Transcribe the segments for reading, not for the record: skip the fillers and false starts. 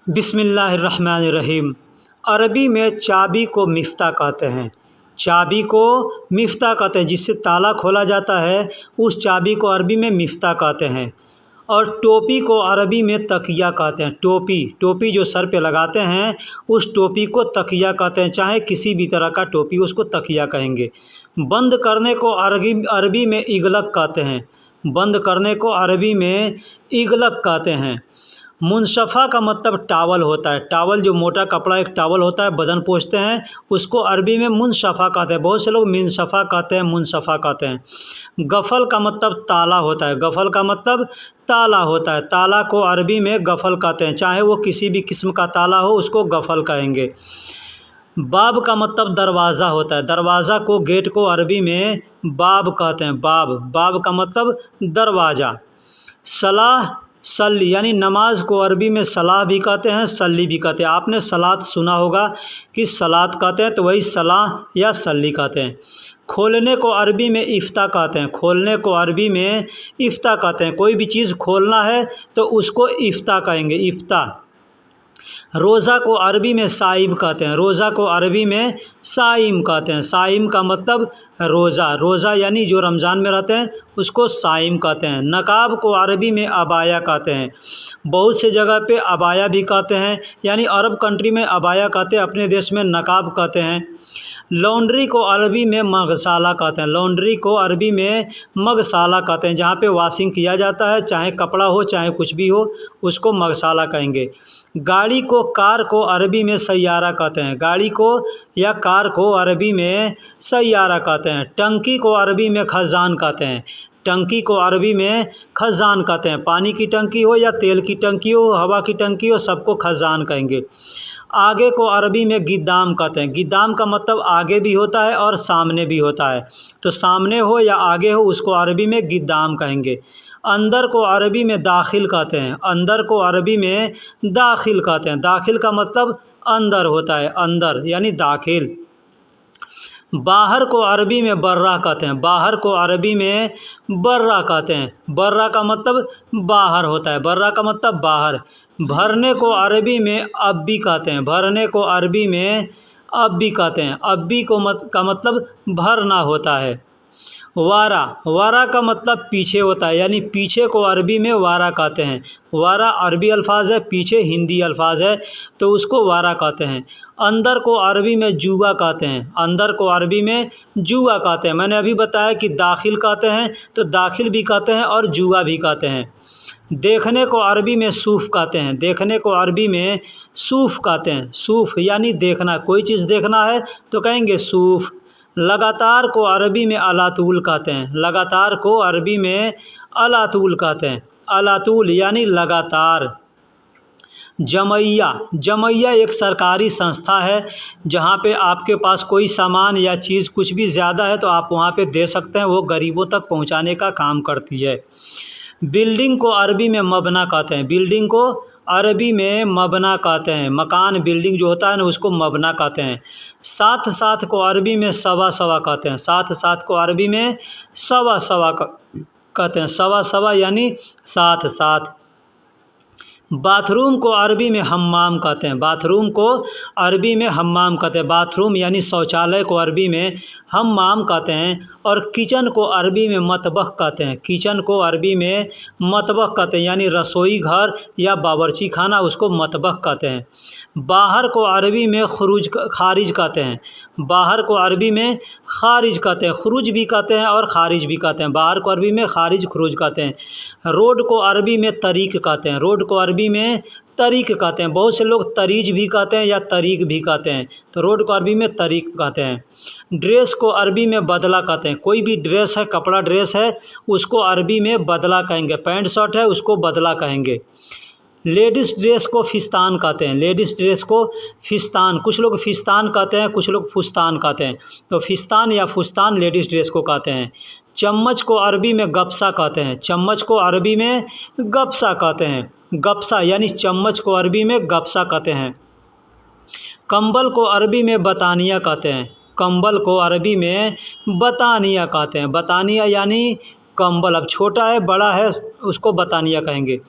बिस्मिल्लाहिर्रहमानिर्रहीम। अरबी में चाबी को मिफ्ता कहते हैं। चाबी को मिफ्ता कहते हैं, जिससे ताला खोला जाता है उस चाबी को अरबी में मिफ्ता कहते हैं। और टोपी को अरबी में तकिया कहते हैं। टोपी जो सर पे लगाते हैं उस टोपी को तकिया कहते हैं, चाहे किसी भी तरह का टोपी, उसको तकिया कहेंगे। बंद करने को अरबी में इगलक कहते हैं। बंद करने को अरबी में इगलक कहते हैं। मुनशफ़ा का मतलब टावल होता है। टावल जो मोटा कपड़ा, एक टावल होता है, बदन पोंछते हैं, उसको अरबी में मुनशफ़ा कहते हैं। बहुत से लोग मिनशफ़ा कहते हैं, मुनशफ़ा कहते हैं। गफ़ल का मतलब ताला होता है। गफ़ल का मतलब ताला होता है। ताला को अरबी में गफ़ल कहते हैं, चाहे वो किसी भी किस्म का ताला हो, उसको गफ़ल कहेंगे। बाब का मतलब दरवाज़ा होता है। दरवाज़ा को, गेट को अरबी में बाब कहते हैं। बाब का मतलब दरवाज़ा। सलाह, सल्ली यानी नमाज को अरबी में सलाह भी कहते हैं, सल्ली भी कहते हैं। आपने सलात सुना होगा कि सलात कहते हैं, तो वही सलाह या सल्ली कहते हैं। खोलने को अरबी में इफ्ता कहते हैं। खोलने को अरबी में इफ्ता कहते हैं। कोई भी चीज़ खोलना है तो उसको इफ्ता कहेंगे, इफ्ता। रोज़ा को अरबी में साइम कहते हैं। रोज़ा को अरबी में साइम कहते हैं। साइम का मतलब रोज़ा यानी जो रमज़ान में रहते हैं उसको साइम कहते हैं। नकाब को अरबी में अबाया कहते हैं। बहुत से जगह पे अबाया भी कहते हैं, यानी अरब कंट्री में अबाया कहते हैं, अपने देश में नकाब कहते हैं। लॉन्ड्री को अरबी में मगसाला कहते हैं। लॉन्ड्री को अरबी में मगसाला कहते हैं, जहाँ पे वॉशिंग किया जाता है, चाहे कपड़ा हो चाहे कुछ भी हो, उसको मगसाला कहेंगे। गाड़ी को, कार को अरबी में सैयारा कहते हैं। गाड़ी को या कार को अरबी में सैयारा कहते हैं। टंकी को अरबी में खजान कहते हैं। टंकी को अरबी में खजान कहते हैं। पानी की टंकी हो या तेल की टंकी हो, हवा की टंकी हो, सबको खजान कहेंगे। आगे को अरबी में गिद्दाम कहते हैं। गिद्दाम का मतलब आगे भी होता है और सामने भी होता है, तो सामने हो या आगे हो उसको अरबी में गिद्दाम कहेंगे। अंदर को अरबी में दाखिल कहते हैं। अंदर को अरबी में दाखिल कहते हैं। दाखिल का मतलब अंदर होता है, अंदर यानी दाखिल। बाहर को अरबी में बर्रा कहते हैं। बाहर को अरबी में बर्रा कहते हैं। बर्रा का मतलब बाहर होता है। बर्रा का मतलब बाहर। भरने को अरबी में अब्बी कहते हैं। भरने को अरबी में अब्बी कहते हैं। अब्बी का मतलब भरना होता है। वारा का मतलब पीछे होता है, यानी पीछे को अरबी में वारा कहते हैं। वारा अरबी अल्फाज है, पीछे हिंदी अल्फाज है, तो उसको वारा कहते हैं। अंदर को अरबी में जुआ कहते हैं। अंदर को अरबी में जुआ कहते हैं। मैंने अभी बताया कि दाखिल कहते हैं, तो दाखिल भी कहते हैं और जुआ भी कहते हैं। देखने को अरबी में सूफ़ कहते हैं। देखने को अरबी में सूफ़ कहते हैं। सूफ़ यानी देखना, कोई चीज़ देखना है तो कहेंगे सूफ़। लगातार को अरबी में अलातूल कहते हैं। लगातार को अरबी में अलातूल कहते हैं। अलातूल यानी लगातार। जमैया एक सरकारी संस्था है, जहाँ पे आपके पास कोई सामान या चीज़ कुछ भी ज़्यादा है तो आप वहाँ पे दे सकते हैं, वो गरीबों तक पहुँचाने का काम करती है। बिल्डिंग को अरबी में मबना कहते हैं। बिल्डिंग को अरबी में मबना कहते हैं। मकान, बिल्डिंग जो होता है ना, उसको मबना कहते हैं। साथ को अरबी में सवा कहते हैं। साथ को अरबी में सवा कहते हैं। सवा यानी साथ। बाथरूम को अरबी में हम्माम कहते हैं। बाथरूम को अरबी में हम्माम कहते हैं। बाथरूम यानी शौचालय को अरबी में हम्माम कहते हैं। और किचन को अरबी में मतबख कहते हैं। किचन को अरबी में मतबख कहते हैं, यानी रसोई घर या बावर्ची खाना, उसको मतबख कहते हैं। बाहर को अरबी में खारिज कहते हैं। बाहर को अरबी में खारिज कहते हैं। खुरुज भी कहते हैं और खारिज भी कहते हैं। बाहर को अरबी में खारिज, खुरुज कहते हैं। रोड को अरबी में तरीक कहते हैं। रोड को अरबी में तरीक कहते हैं। बहुत से लोग तरीज भी कहते हैं या तरीक भी कहते हैं, तो रोड को अरबी में तरीक कहते हैं। ड्रेस को अरबी में बदला कहते हैं। कोई भी ड्रेस है, कपड़ा ड्रेस है, उसको अरबी में बदला कहेंगे। पैंट शर्ट है, उसको बदला कहेंगे। लेडीज़ ड्रेस को फिस्तान कहते हैं। लेडीज़ ड्रेस को फिस्तान, कुछ लोग फिस्तान कहते हैं, कुछ लोग फुस्तान कहते हैं, तो फिस्तान या फुस्तान लेडीज़ ड्रेस को कहते हैं। चम्मच को अरबी में गप्सा कहते हैं। चम्मच को अरबी में गप्सा कहते हैं। गप्सा यानी चम्मच को अरबी में गप्सा कहते हैं। कंबल को अरबी में बतानिया कहते हैं। कंबल को अरबी में बतानिया कहते हैं। बतानिया यानी कंबल। अब छोटा है बड़ा है उसको बतानिया कहेंगे।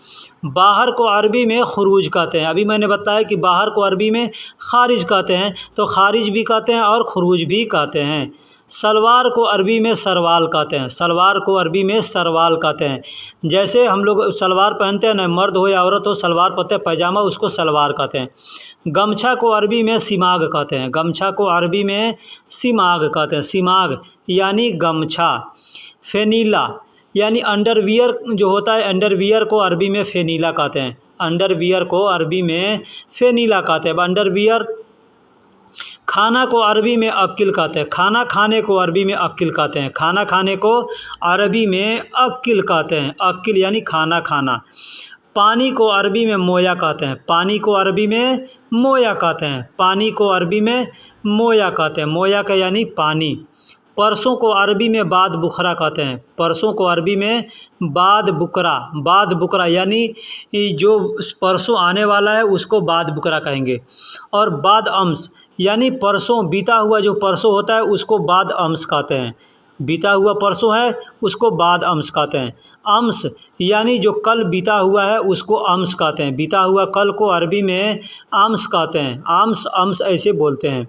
बाहर को अरबी में खुरूज कहते हैं। अभी मैंने बताया कि बाहर को अरबी में खारिज कहते हैं, तो खारिज भी कहते हैं और खुरूज भी कहते हैं। सलवार को अरबी में सरवाल कहते हैं। सलवार को अरबी में सरवाल कहते हैं। जैसे हम लोग सलवार पहनते हैं ना, मर्द हो या औरत हो सलवार पहनते हैं, पैजामा, उसको सलवार कहते हैं। गमछा को अरबी में सिमाग कहते हैं। गमछा को अरबी में सिमाग कहते हैं। सिमाग यानी गमछा। फेनीला यानी अंडरवियर जो होता है, अंडरवियर को अरबी में फेनीला कहते हैं। अंडरवियर को अरबी में फेनीला कहते हैं। अंडरवियर। खाना को अरबी में अक्किल कहते हैं। खाना खाने को अरबी में अक्किल कहते हैं। खाना खाने को अरबी में अक्किल कहते हैं। अक्किल यानी खाना खाना। पानी को अरबी में मोया कहते हैं। पानी को अरबी में मोया कहते हैं। पानी को अरबी में मोया कहते हैं। मोया का यानी पानी। परसों को अरबी में बाद बुखरा कहते हैं। परसों को अरबी में बाद बुकरा। बाद बुकरा यानी जो परसों आने वाला है उसको बाद बुकरा कहेंगे। और बाद अम्स यानी परसों बीता हुआ जो परसों होता है उसको बाद अम्स कहते हैं। बीता हुआ परसों है उसको बाद अम्स कहते हैं। अम्स यानी जो कल बीता हुआ है उसको अम्स कहते हैं। बीता हुआ कल को अरबी में अम्स कहते हैं। अम्स अम्स ऐसे बोलते हैं।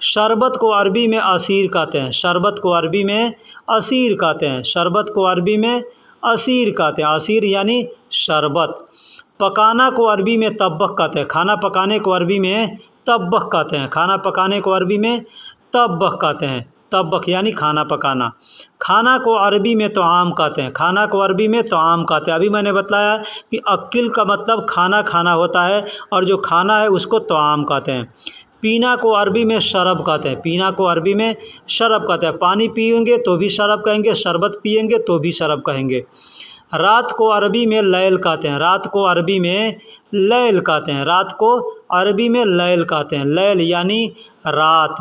शरबत को अरबी में असीर कहते हैं। शरबत को अरबी में असीर कहते हैं। शरबत को अरबी में असीर कहते हैं। असीर यानी शरबत। पकाना को अरबी में तब्बख कहते हैं। खाना पकाने को अरबी में तब्बख कहते हैं। खाना पकाने को अरबी में तब्बख कहते हैं। तब्बख यानी खाना पकाना। खाना को अरबी में तोआम कहते हैं। खाना को अरबी में तोआम कहते हैं। अभी मैंने बताया कि अक्किल का मतलब खाना खाना होता है और जो खाना है उसको तोआम कहते हैं। पीना को अरबी में शरब कहते हैं। पीना को अरबी में शरब कहते हैं। पानी पिएंगे तो भी शरब कहेंगे, शरबत पिएंगे तो भी शरब कहेंगे। रात को अरबी में लैल कहते हैं। रात को अरबी में लैल कहते हैं। रात को अरबी में लैल कहते हैं। लैल यानी रात।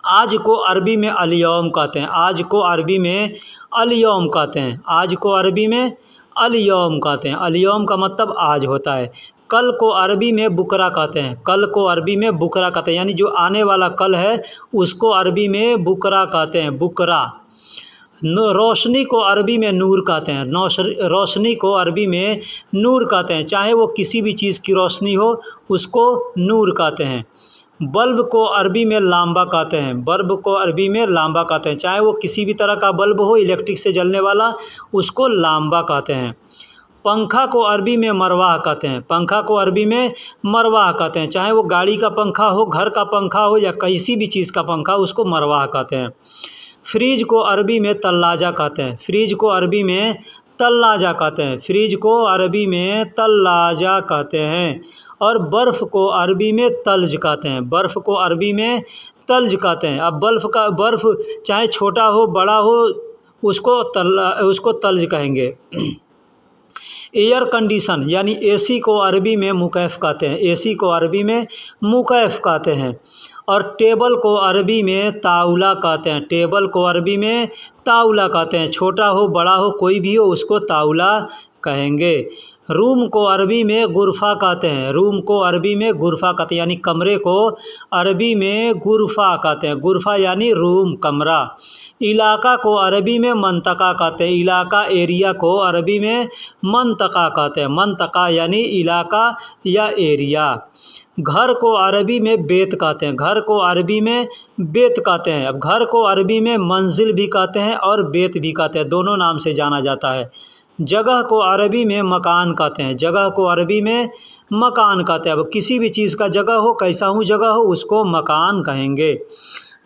आज को अरबी में अल-यौम कहते हैं। आज को अरबी में अल-यौम कहते हैं। आज को अरबी में अल-यौम कहते हैं। अल-यौम का मतलब आज होता है। कल को अरबी में बुकरा कहते हैं। कल को अरबी में बुकरा कहते हैं यानी जो आने वाला कल है उसको अरबी में बुकरा कहते हैं। बुकरा। रोशनी को अरबी में नूर कहते हैं। रोशनी को अरबी में नूर कहते हैं। चाहे वो किसी भी चीज़ की रोशनी हो उसको नूर कहते हैं। बल्ब को अरबी में लांबा कहते हैं। बल्ब को अरबी में लांबा कहते हैं। चाहे वो किसी भी तरह का बल्ब हो इलेक्ट्रिक से जलने वाला उसको लांबा कहते हैं। पंखा को अरबी में मरवाह कहते हैं। पंखा को अरबी में मरवाह कहते हैं। चाहे वो गाड़ी का पंखा हो, घर का पंखा हो या किसी भी चीज़ का पंखा, उसको मरवाह कहते हैं। फ्रिज को अरबी में तल्लाजा कहते हैं। फ्रिज को अरबी में तल्लाजा कहते हैं। फ्रिज को अरबी में तल्लाजा कहते हैं। और बर्फ़ को अरबी में तल्ज कहते हैं। बर्फ़ को अरबी में तल्ज कहते हैं। अब बर्फ़ चाहे छोटा हो बड़ा हो उसको तल्ज कहेंगे। एयर कंडीशन यानी एसी को अरबी में मुकैफ़ कहते हैं। एसी को अरबी में मुकैफ़ कहते हैं। और टेबल को अरबी में ताउला कहते हैं। टेबल को अरबी में ताउला कहते हैं। छोटा हो बड़ा हो कोई भी हो उसको ताउला कहेंगे। रूम को अरबी में गुरफ़ा कहते हैं। रूम को अरबी में गुरफ़ा कहते हैं यानी कमरे को अरबी में गुरफ़ा कहते हैं। गुरफ़ा यानी रूम, कमरा। इलाका को अरबी में मंतका कहते हैं। इलाका एरिया को अरबी में मंतका कहते हैं। मंतका यानी इलाका या एरिया। घर को अरबी में बेत कहते हैं। घर को अरबी में बेत कहते हैं। अब घर को अरबी में मंजिल भी कहते हैं और बेत भी कहते हैं, दोनों नाम से जाना जाता है। जगह को अरबी में मकान कहते हैं। जगह को अरबी में मकान कहते हैं। अब किसी भी चीज़ का जगह हो, कैसा हूँ जगह हो, उसको मकान कहेंगे।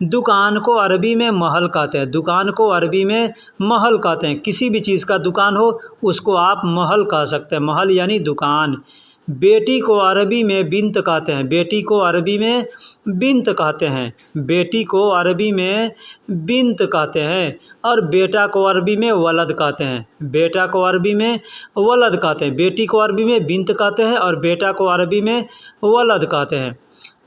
दुकान को अरबी में महल कहते हैं। दुकान को अरबी में महल कहते हैं। किसी भी चीज़ का दुकान हो उसको आप महल कह सकते हैं। महल यानी दुकान। बेटी को अरबी में बिन्त कहते हैं। बेटी को अरबी में बिन्त कहते हैं। बेटी को अरबी में बिन्त कहते हैं। और बेटा को अरबी में वलद कहते हैं। बेटा को अरबी में वलद कहते हैं। बेटी को अरबी में बिन्त कहते हैं और बेटा को अरबी में वलद कहते हैं।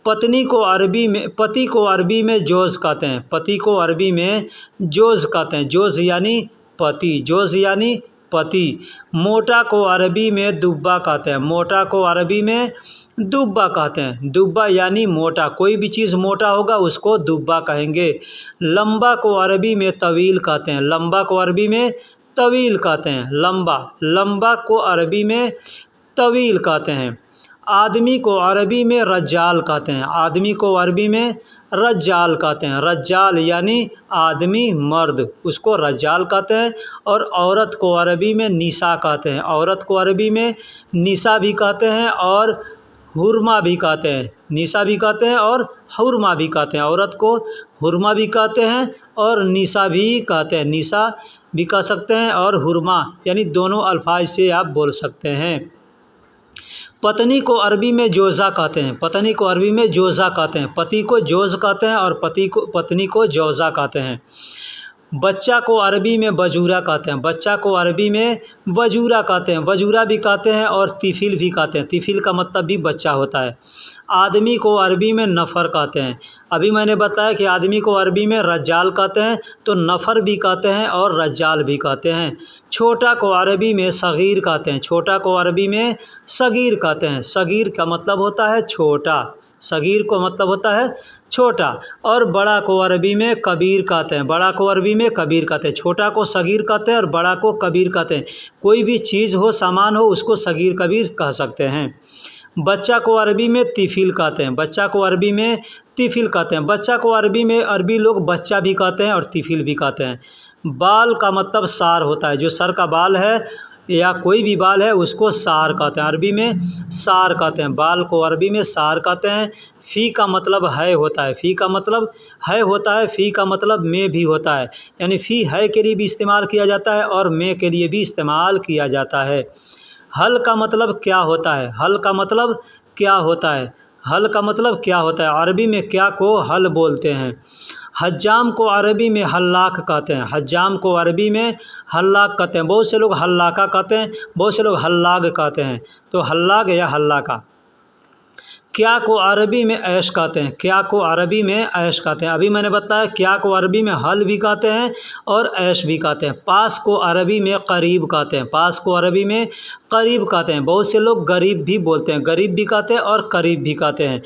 पति को अरबी में जोज़ कहते हैं। पति को अरबी में जोज़ कहते हैं। जोज़ यानी पति, जोज़ यानी पति। मोटा को अरबी में दुब्बा कहते हैं, मोटा को अरबी में दुब्बा कहते हैं। दुब्बा यानी मोटा, कोई भी चीज़ मोटा होगा उसको दुब्बा कहेंगे। लंबा को अरबी में तवील कहते हैं, लंबा को अरबी में तवील कहते हैं। लंबा, लंबा को अरबी में तवील कहते हैं। आदमी को अरबी में रज्जाल कहते हैं, आदमी को अरबी में रज्जाल कहते हैं। रज्जाल यानी आदमी, मर्द, उसको रज्जाल कहते हैं। और औरत को अरबी में निसा कहते हैं, औरत को अरबी में निसा भी कहते हैं और हुरमा भी कहते हैं। निसा भी कहते हैं और हुरमा भी कहते हैं। औरत को हुरमा भी कहते हैं और निसा भी कहते हैं, निसा भी कह सकते हैं और हुरमा, यानी दोनों अल्फाज से आप बोल सकते हैं। पत्नी को अरबी में जोज़ा कहते हैं, पत्नी को अरबी में जोज़ा कहते हैं। पति को जोज़ कहते हैं और पत्नी को जोज़ा कहते हैं। बच्चा को अरबी में बजूरा कहते हैं, बच्चा को अरबी में बजूरा कहते हैं, बजूरा भी कहते हैं और तिफिल भी कहते हैं। तिफिल का मतलब भी बच्चा होता है। आदमी को अरबी में नफ़र कहते हैं। अभी मैंने बताया कि आदमी को अरबी में रज्जाल कहते हैं, तो नफ़र भी कहते हैं और रज्जाल भी कहते हैं। छोटा को अरबी में सग़ीर कहते हैं, छोटा को अरबी में सग़ीर कहते हैं। सग़ीर का मतलब होता है छोटा, सग़ीर को मतलब होता है छोटा। और बड़ा को अरबी में कबीर कहते हैं, बड़ा को अरबी में कबीर कहते हैं। छोटा को सग़ीर कहते हैं और बड़ा को कबीर कहते हैं। कोई भी चीज़ हो, सामान हो, उसको सग़ीर कबीर कह सकते हैं। बच्चा को अरबी में तिफिल कहते हैं, बच्चा को अरबी में तिफिल कहते हैं। बच्चा को अरबी में अरबी लोग बच्चा भी कहते हैं और तिफिल भी कहते हैं। बाल का मतलब सार होता है, जो सर का बाल है या कोई भी बाल है उसको सार कहते हैं, अरबी में सार कहते हैं। बाल को अरबी में सार कहते हैं। फ़ी का मतलब है होता है, फ़ी का मतलब है होता है, फ़ी का मतलब में भी होता है, यानी फ़ी है के लिए भी इस्तेमाल किया जाता है और में के लिए भी इस्तेमाल किया जाता है। हल का मतलब क्या होता है, हल का मतलब क्या होता है, हल का मतलब क्या होता है, अरबी में क्या को हल बोलते हैं। हज्जाम को अरबी में हल्लाक कहते हैं, हज्जाम को अरबी में हल्लाक कहते हैं। बहुत से लोग हल्लाका कहते हैं, बहुत से लोग हल्लाग कहते हैं, तो हल्लाग या हल्लाका। क्या को अरबी में ऐश कहते हैं, क्या को अरबी में ऐश कहते हैं। अभी मैंने बताया क्या को अरबी में हल भी कहते हैं और ऐश भी कहते हैं। पास को अरबी में करीब कहते हैं, पास को अरबी में करीब कहते हैं। बहुत से लोग गरीब भी बोलते हैं, गरीब भी कहते हैं और करीब भी कहते हैं।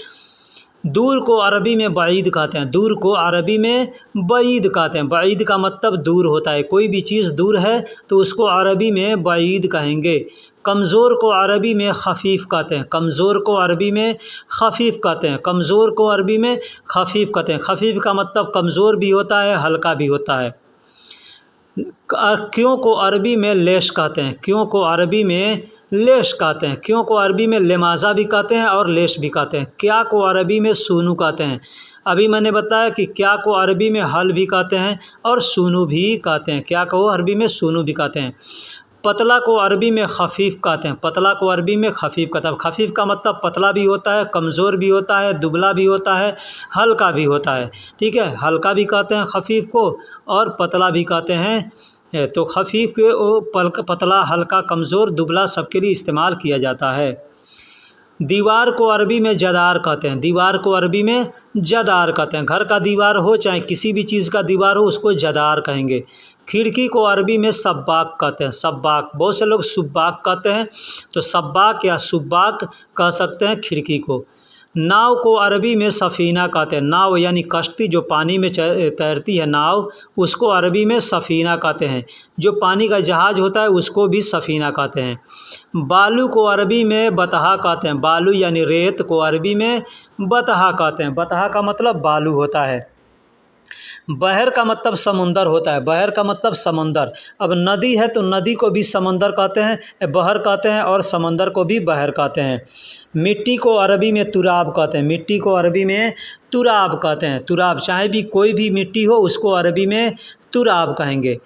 दूर को अरबी में बईद कहते हैं, दूर को अरबी में बईद कहते हैं। बईद का मतलब दूर होता है, कोई भी चीज़ दूर है तो उसको अरबी में बईद कहेंगे। कमज़ोर को अरबी में खफ़ीफ़ कहते हैं, कमज़ोर को अरबी में खफ़ीफ़ कहते हैं, कमज़ोर को अरबी में खफ़ीफ़ कहते हैं। खफ़ीफ़ का मतलब कमज़ोर भी होता है, हल्का भी होता है। क्यों को अरबी में लेश कहते हैं, क्यों को अरबी में लेश कहते हैं। क्यों को अरबी में लेमाज़ा भी कहते हैं और लेश भी कहते हैं। क्या को अरबी में सूनू कहते हैं। अभी मैंने बताया कि क्या को अरबी में हल भी कहते हैं और सूनू भी कहते हैं, क्या को अरबी में सूनू भी कहते हैं। पतला को अरबी में खफ़ीफ़ कहते हैं, पतला को अरबी में खफ़ीफ़ कहते हैं। खफ़ीफ़ का मतलब पतला भी होता है, कमज़ोर भी होता है, दुबला भी होता है, हल्का भी होता है। ठीक है, हल्का भी कहते हैं खफ़ीफ़ को और पतला भी कहते हैं। तो खफ़ीफ़ के पतला, हल्का, कमज़ोर, दुबला सबके लिए इस्तेमाल किया जाता है। दीवार को अरबी में जदार कहते हैं, दीवार को अरबी में जदार कहते हैं। घर का दीवार हो चाहे किसी भी चीज़ का दीवार हो उसको जदार कहेंगे। खिड़की को अरबी में सब्बाक कहते हैं, सब्बाक। बहुत से लोग सुब्बाक कहते हैं, तो सब्बाक या सुब्बाक कह सकते हैं खिड़की को। नाव को अरबी में सफ़ीना कहते हैं, नाव यानी कश्ती जो पानी में तैरती है नाव, उसको अरबी में सफ़ीना कहते हैं। जो पानी का जहाज़ होता है उसको भी सफ़ीना कहते हैं। बालू को अरबी में बतहा कहते हैं, बालू यानी रेत को अरबी में बतहा कहते हैं। बतहा का मतलब बालू होता है। बहर का मतलब समुंदर होता है, बहर का मतलब समंदर। अब नदी है तो नदी को भी समंदर कहते हैं, बहर कहते हैं, और समंदर को भी बहर कहते हैं। मिट्टी को अरबी में तुराब कहते हैं, मिट्टी को अरबी में तुराब कहते हैं। तुराब चाहे भी कोई भी मिट्टी हो उसको अरबी में तुराब कहेंगे।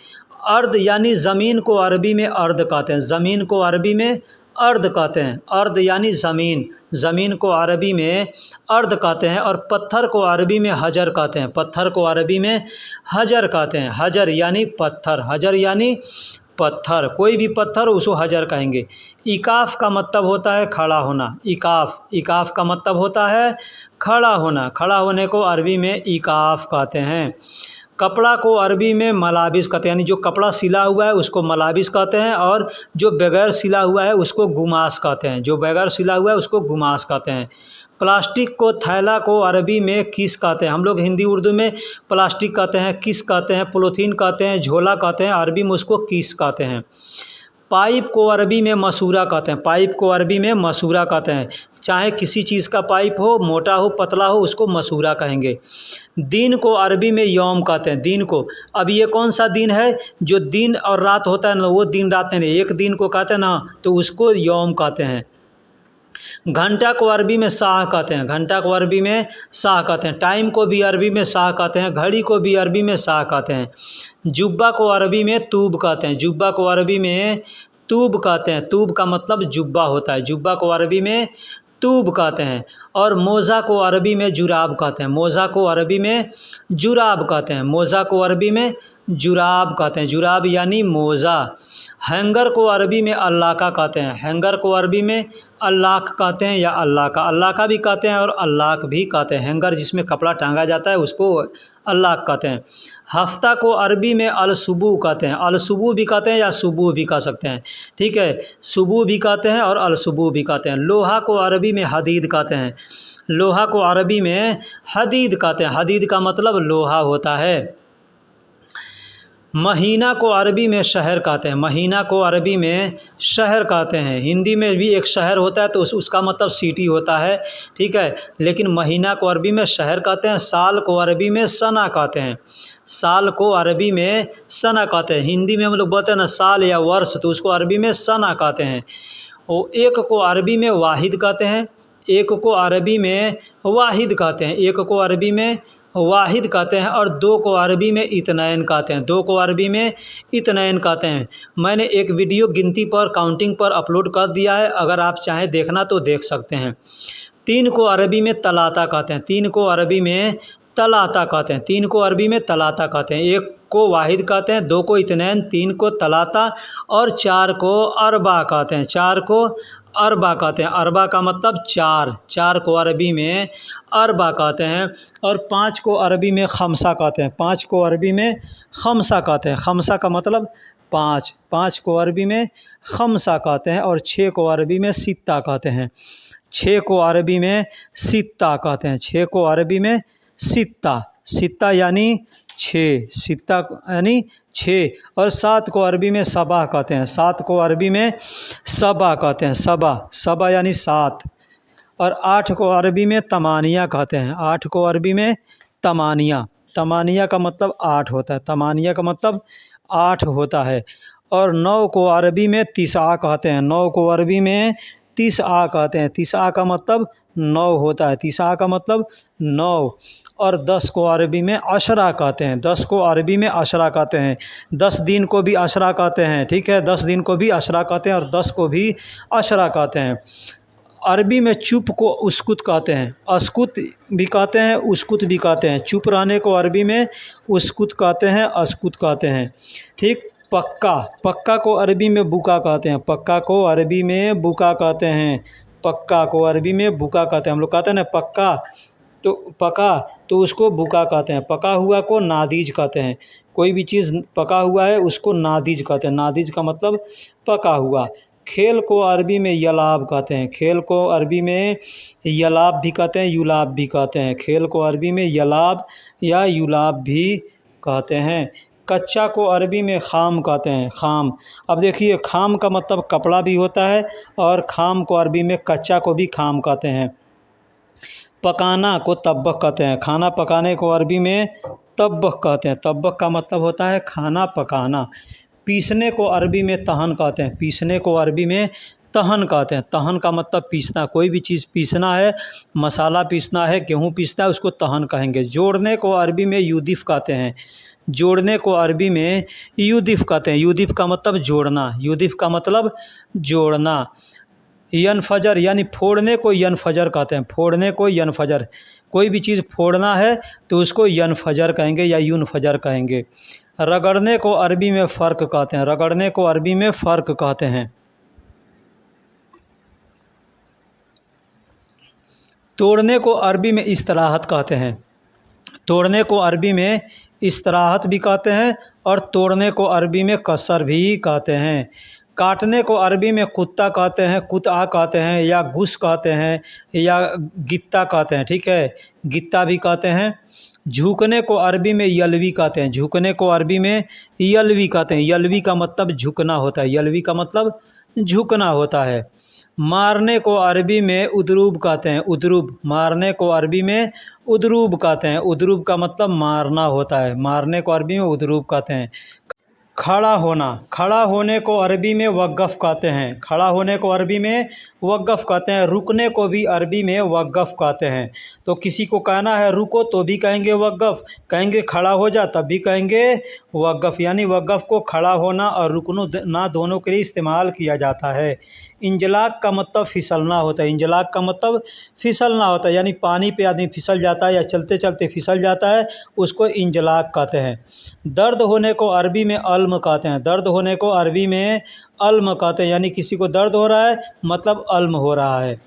अर्द यानी ज़मीन को अरबी में अर्द कहते हैं, ज़मीन को अरबी में अर्द कहते हैं। अर्द यानी ज़मीन, ज़मीन को अरबी में अर्द कहते हैं। और पत्थर को अरबी में हजर कहते हैं, पत्थर को अरबी में हजर कहते हैं। हजर यानी पत्थर, हजर यानी पत्थर, कोई भी पत्थर उसको हजर कहेंगे। इकाफ़ का मतलब होता है खड़ा होना, इकाफ़, इकाफ़ का मतलब होता है खड़ा होना, खड़ा होने को अरबी में इकाफ़ कहते हैं। कपड़ा को अरबी में मलाबिस कहते हैं, यानी जो कपड़ा सिला हुआ है उसको मलाबिस कहते हैं, और जो बगैर सिला हुआ है उसको गुमास कहते हैं, जो बगैर सिला हुआ है उसको गुमास कहते हैं। प्लास्टिक को थैला को अरबी में किस कहते हैं। हम लोग हिंदी उर्दू में प्लास्टिक कहते हैं, किस कहते हैं, पॉलीथीन कहते हैं, झोला कहते हैं, अरबी में उसको किस कहते हैं। पाइप को अरबी में मसूरा कहते हैं, पाइप को अरबी में मसूरा कहते हैं। चाहे किसी चीज़ का पाइप हो, मोटा हो पतला हो, उसको मसूरा कहेंगे। दिन को अरबी में यौम कहते हैं, दिन को। अब ये कौन सा दिन है, जो दिन और रात होता है ना, वो दिन रात नहीं, एक दिन को कहते हैं ना, तो उसको यौम कहते हैं। घंटा को अरबी में साह कहते हैं, घंटा को अरबी में साह कहते हैं। टाइम को भी अरबी में साह कहते हैं, घड़ी को भी अरबी में साह कहते हैं। जुब्बा को अरबी में तूब कहते हैं, जुब्बा को अरबी में तूब कहते हैं। तूब का मतलब जुब्बा होता है, जुब्बा को अरबी में तूब कहते हैं। और मोज़ा को अरबी में जुराब कहते हैं, मोज़ा को अरबी में जुराब कहते हैं, मोज़ा को अरबी में जुराब कहते हैं, जुराब यानी मोज़ा। हैंगर को अरबी में अल्लाका कहते हैं, हैंगर को अरबी में अल्लाक कहते हैं या अल्लाका भी कहते हैं और अल्लाक भी कहते हैं। हैंगर जिसमें कपड़ा टांगा जाता है उसको अल्लाक कहते हैं। हफ्ता को अरबी में अलसुबू कहते हैं, अलसुबू भी कहते हैं या सुबू भी कह सकते हैं, ठीक है, सुबू भी कहते हैं और अलसुबू भी कहते हैं। लोहा को अरबी में हदीद कहते हैं, लोहा को अरबी में हदीद कहते हैं, हदीद का मतलब लोहा होता है। महीना को अरबी में शहर कहते हैं, महीना को अरबी में शहर कहते हैं। हिंदी में भी एक शहर होता है तो उसका मतलब सिटी होता है, ठीक है, लेकिन महीना को अरबी में शहर कहते हैं। साल को अरबी में सना कहते हैं, साल को अरबी में सना कहते हैं। हिंदी में हम लोग बोलते हैं ना साल या वर्ष, तो उसको अरबी में सना कहते हैं। वो एक को अरबी में वाहिद कहते हैं, एक को अरबी में वाहिद कहते हैं, एक को अरबी में वाहिद कहते हैं। और दो को अरबी में इतनैन कहते हैं, दो को अरबी में इतनैन कहते हैं। मैंने एक वीडियो गिनती पर काउंटिंग पर अपलोड कर दिया है, अगर आप चाहें देखना तो देख सकते हैं। तीन को अरबी में तलाता कहते हैं, तीन को अरबी में तलाता कहते हैं, तीन को अरबी में तलाता कहते हैं। एक को वाहिद कहते हैं, दो को इतनैन, तीन को तलाता और चार को अरबा कहते हैं, चार को अरबा कहते हैं। अरबा का मतलब चार, चार को अरबी में अरबा कहते हैं। और पाँच को अरबी में खमसा कहते हैं, पाँच को अरबी में खमसा कहते हैं, खमसा का मतलब पाँच, पाँच को अरबी में खमसा कहते हैं। और छः को अरबी में सित्ता कहते हैं, छः को अरबी में सित्ता कहते हैं, छः को अरबी में सित्ता, सित्ता यानी छः, सित्ता यानी छः। और सात को अरबी में सबा कहते हैं, सात को अरबी में सबा कहते हैं, सबा, सबा यानी सात। और आठ को अरबी में तमानिया कहते हैं, आठ को अरबी में तमानिया, तमानिया का मतलब आठ होता है, तमानिया का मतलब आठ होता है। और नौ को अरबी में तिसआ कहते हैं, नौ को अरबी में तिसआ कहते हैं, तिसआ का मतलब नौ होता है, तिसआ का मतलब नौ। और 10 को अरबी में अशरा कहते हैं, 10 को अरबी में अशरा कहते हैं। 10 दिन को भी अशरा कहते हैं, ठीक है, 10 दिन को भी अशरा कहते हैं और 10 को भी अशरा कहते हैं। अरबी में चुप को उसकुत कहते हैं, अस्कुत भी कहते हैं, उसकुत भी कहते हैं। चुप रहने को अरबी में उसकुत कहते हैं, अस्कुत कहते हैं, ठीक। पक्का, पक्का को अरबी में बुका कहते हैं, पक्का को अरबी में बुका कहते हैं, पक्का को अरबी में बुका कहते हैं। हम लोग कहते हैं ना पक्का, तो पका तो उसको बुका कहते हैं। पका हुआ को नादीज कहते हैं, कोई भी चीज़ पका हुआ है उसको नादीज कहते हैं, नादीज का मतलब पका हुआ। खेल को अरबी में यलाब कहते हैं, खेल को अरबी में यलाब भी कहते हैं, युलाब भी कहते हैं, खेल को अरबी में यलाब या युलाब भी कहते हैं। कच्चा को अरबी में खाम कहते हैं, खाम। अब देखिए खाम का मतलब कपड़ा भी होता है और खाम को अरबी में कच्चा को भी खाम कहते हैं। पकाना को तब्बक कहते हैं, खाना पकाने को अरबी में तब्बक कहते हैं, तब्बक का मतलब होता है खाना पकाना। पीसने को अरबी में तहन कहते हैं, पीसने को अरबी में तहन कहते हैं, तहन का मतलब पीसना, कोई भी चीज़ पीसना है, मसाला पीसना है, गेहूँ पीसना है, उसको तहन कहेंगे। जोड़ने को अरबी में यूदिफ कहते हैं, जोड़ने को अरबी में यूदिफ कहते हैं, यूदिफ का मतलब जोड़ना, यूदिफ का मतलब जोड़ना। यनफजर यानी फोड़ने को यनफजर कहते हैं, फोड़ने को यनफजर, कोई भी चीज़ फोड़ना है तो उसको यनफजर कहेंगे या यूनफजर कहेंगे। रगड़ने को अरबी में फ़र्क कहते हैं, रगड़ने को अरबी में फ़र्क कहते हैं। तोड़ने को अरबी में इस्तराहत कहते हैं, तोड़ने को अरबी में इस्तराहत भी कहते हैं और तोड़ने को अरबी में कसर भी कहते हैं। काटने को अरबी में कुत्ता कहते हैं, कुतआ कहते हैं, या गुस कहते हैं, या गित्ता कहते हैं। ठीक है, गित्ता भी कहते हैं। झुकने को अरबी में यलवी कहते हैं, झुकने को अरबी में यलवी कहते हैं। यलवी का मतलब झुकना होता है, यलवी का मतलब झुकना होता है। मारने को अरबी में उदरूब कहते हैं, उदरूब। मारने को अरबी में उदरूब कहते हैं, उदरूब का मतलब मारना होता है, मारने को अरबी में उदरूब कहते हैं। खड़ा होना, खड़ा होने को अरबी में वक़्फ़ कहते हैं, खड़ा होने को अरबी में वक़्फ़ कहते हैं। रुकने को भी अरबी में वक़्फ़ कहते हैं। तो किसी को कहना है रुको तो भी कहेंगे वक़्फ़, कहेंगे खड़ा हो जा तब भी कहेंगे वक़्फ़। यानी वक़्फ़ को खड़ा होना और रुकना दोनों के लिए इस्तेमाल किया जाता है। इंजलाक का मतलब फिसलना होता है, इंजलाक का मतलब फिसलना होता है, यानी पानी पे आदमी फिसल जाता है या चलते चलते फिसल जाता है, उसको इंजलाक कहते हैं। दर्द होने को अरबी में अल्म कहते हैं, दर्द होने को अरबी में अल्म कहते हैं, यानी किसी को दर्द हो रहा है मतलब अल्म हो रहा है।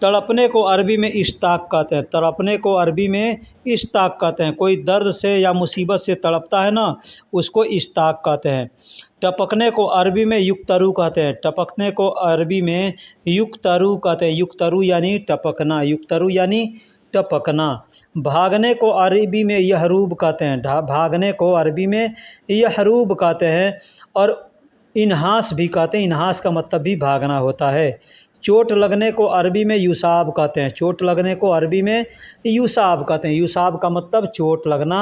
तड़पने को अरबी में इश्ताक कहते हैं, तड़पने को अरबी में इश्ताक कहते हैं। कोई दर्द से या मुसीबत से तड़पता है ना, उसको इश्ताक कहते हैं। टपकने को अरबी में युक्तरू कहते हैं, टपकने को अरबी में युक्तरू कहते हैं, युक्तरू यानी टपकना, युक्तरू यानी टपकना। भागने को अरबी में यहरूब कहते हैं, भागने को अरबी में यहरूब कहते हैं। और इन्हास भी कहते हैं, इन्हास का मतलब भी भागना होता है। चोट लगने को अरबी में युसाब कहते हैं, चोट लगने को अरबी में युसाब कहते हैं, युसाब का मतलब चोट लगना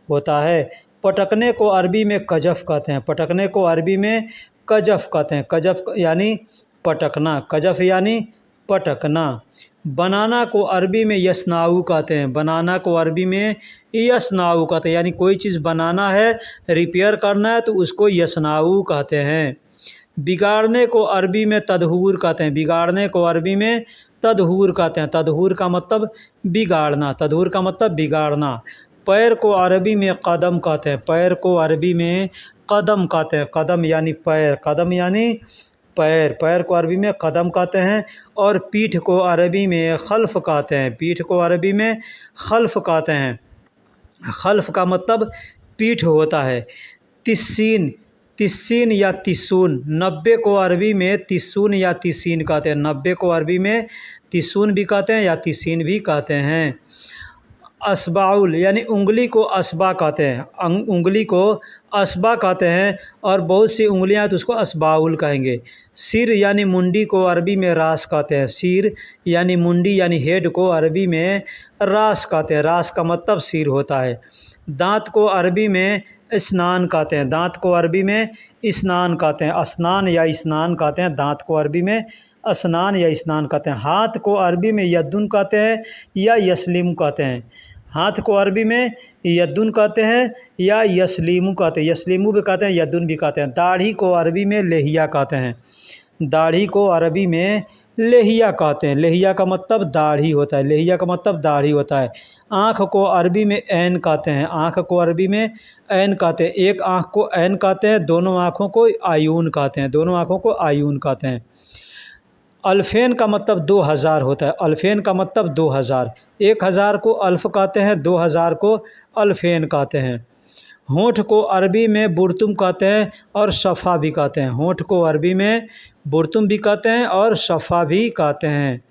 होता है। पटकने को अरबी में कजफ कहते हैं, पटकने को अरबी में कजफ कहते हैं, कजफ यानी पटकना, कजफ यानी पटकना। बनाना को अरबी में यसनाऊ कहते हैं, बनाना को अरबी में यसनाऊ कहते हैं, यानी कोई चीज़ बनाना है, रिपेयर करना है तो उसको यसनाऊ कहते हैं। बिगाड़ने को अरबी में तदहूर कहते हैं, बिगाड़ने को अरबी में तदहूर कहते हैं, तदहूर का मतलब बिगाड़ना, तदहूर का मतलब बिगाड़ना। पैर को अरबी में कदम कहते हैं, पैर को अरबी में कदम कहते हैं, कदम यानी पैर, कदम यानी पैर, पैर को अरबी में कदम कहते हैं। और पीठ को अरबी में खल्फ कहते हैं, पीठ को अरबी में खल्फ कहते हैं, खल्फ का मतलब पीठ होता है। तिस्सीन, तिस्सीन या तिस्सून, 90 को अरबी में तिस्सून या तिस्सीन कहते हैं, 90 को अरबी में तिस्सून भी कहते हैं या तिस्सीन भी कहते हैं। असबाउल यानी उंगली को असबा कहते हैं, उंगली को असबा कहते हैं, और बहुत सी उंगलियां तो उसको असबाउल कहेंगे। सिर यानी मुंडी को अरबी में रास कहते हैं, सिर यानी मुंडी यानी हेड को अरबी में रास कहते हैं, रास का मतलब सिर होता है। दांत को अरबी में स्नान कहते हैं, दांत को अरबी में स्नान कहते हैं, स्नान या स्नान कहते हैं, दांत को अरबी में स्नान या स्नान कहते हैं। हाथ को अरबी में यद्दुन कहते हैं या यस्लिम कहते हैं, हाथ को अरबी में यद्दुन कहते हैं या यस्लीमु कहते हैं, यस्लीमु भी कहते हैं, यद्दुन भी कहते हैं। दाढ़ी को अरबी में लेहिया कहते हैं, दाढ़ी को अरबी में लेहिया कहते हैं, लेहिया का मतलब दाढ़ी होता है, लेहिया का मतलब दाढ़ी होता है। आँख को अरबी में ऐन कहते हैं, आँख को अरबी में ऐन कहते हैं, एक आँख को ऐन कहते हैं, दोनों आँखों को आयून कहते हैं, दोनों आँखों को आयून कहते हैं। अल्फ़ेन का मतलब 2000 होता है, अल्फ़ेन का मतलब 2000, 1000 को अल्फ़ कहते हैं, 2000 को अल्फ़ेन कहते हैं। होंठ को अरबी में बुर्तुम कहते हैं और शफ़ा भी कहते हैं, होंठ को अरबी में बुर्तुम भी कहते हैं और शफ़ा भी कहते हैं।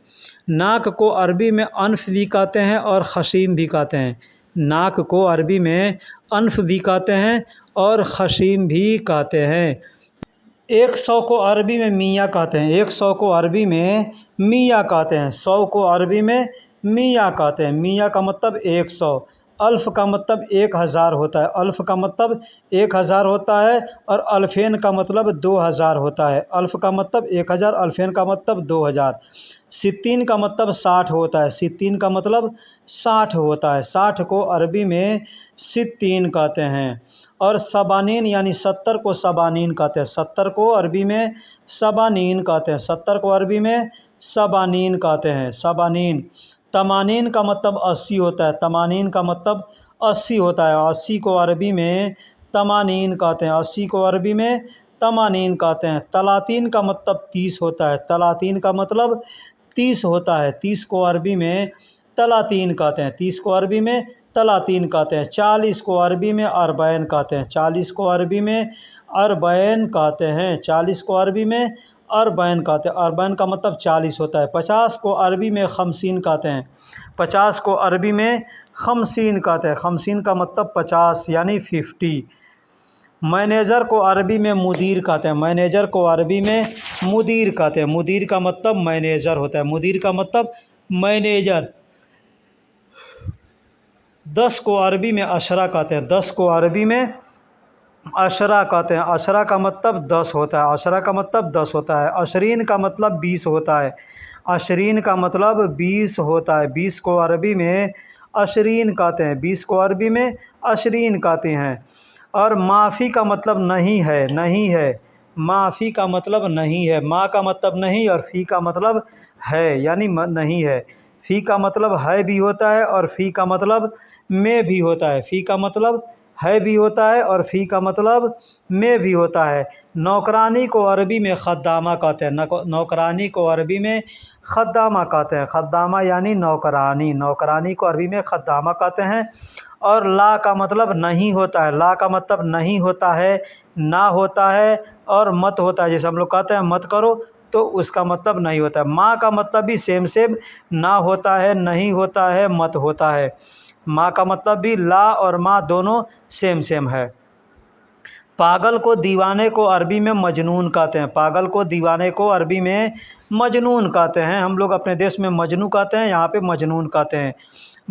नाक को अरबी में अनफ़ भी कहते हैं और ख़शीम भी कहते हैं, नाक को अरबी में अनफ़ भी कहते हैं और ख़शीम भी कहते हैं। 100 को अरबी में मियाँ कहते हैं, 100 को अरबी में मियाँ कहते हैं, 100 को अरबी में मियाँ कहते हैं, मियाँ का मतलब 100। अल्फ़ का मतलब 1000 होता है, अल्फ़ का मतलब 1000 होता है, और अल्फ़ेन का मतलब 2000 होता है, अल्फ़ का मतलब 1000, अल्फ़ेन का मतलब 2000। सित्तीन का मतलब 60 होता है, सित्तीन का मतलब 60 होता है, 60 को अरबी में सित्तीन कहते हैं। और सबानीन यानी 70 को सबानीन कहते हैं, 70 को अरबी में सबानीन कहते हैं, 70 को अरबी में सबानीन कहते हैं, सबानीन। तमानीन का मतलब 80 होता है, तमानीन का मतलब 80 होता है, 80 को अरबी में तमानीन कहते हैं, 80 को अरबी में तमानीन कहते हैं। तलातीन का मतलब 30 होता है, तलातीन का मतलब 30 होता है, 30 को अरबी में तलातीन कहते हैं, 30 को अरबी में तलातीन कहते हैं। 40 को अरबी में अरबैन कहते हैं। 40 को अरबी में अरबैन कहते हैं। 40 को अरबी में अरबैन कहते हैं। अरबैन का मतलब 40 होता है। 50 को अरबी में खमसीन कहते हैं। 50 को अरबी में खमसीन कहते हैं। खमसीन का मतलब 50 यानी 50। मैनेजर को अरबी में मुदीर कहते हैं। मैनेजर को अरबी में मुदीर कहते हैं। मुदीर का मतलब मैनेजर होता है। मुदीर का मतलब मैनेजर। 10 को अरबी में अशरा कहते हैं। 10 को अरबी में अशरा कहते हैं। अशरा का मतलब 10 होता है। अशरा का मतलब 10 होता है। अशरीन का मतलब 20 होता है। अशरीन का मतलब 20 होता है। 20 को अरबी में अशरीन कहते हैं। 20 को अरबी में अशरीन कहते हैं। और माफ़ी का मतलब नहीं है। नहीं है, माफ़ी का मतलब नहीं है। माँ का मतलब नहीं और फ़ी का मतलब है, यानी नहीं है। फ़ी का मतलब है भी होता है और फ़ी का मतलब में भी होता है। फ़ी का मतलब है भी होता है और फ़ी का मतलब में भी होता है। नौकरानी को अरबी में खद्दामा कहते हैं। नौकरानी को अरबी में खद्दामा कहते हैं। खद्दामा यानी नौकरानी। नौकरानी को अरबी में खद्दामा कहते हैं। और ला का मतलब नहीं होता है। ला का मतलब नहीं होता है, ना होता है और मत होता है। जैसे हम लोग कहते हैं मत करो, तो उसका मतलब नहीं होता है। माँ का मतलब भी सेम सेम, ना होता है, नहीं होता है, मत होता है। माँ का मतलब भी ला और माँ दोनों सेम सेम है। पागल को दीवाने को अरबी में मजनून कहते हैं। पागल को दीवाने को अरबी में मजनून कहते हैं। हम लोग अपने देश में मजनू कहते हैं, यहाँ पे मजनून कहते हैं।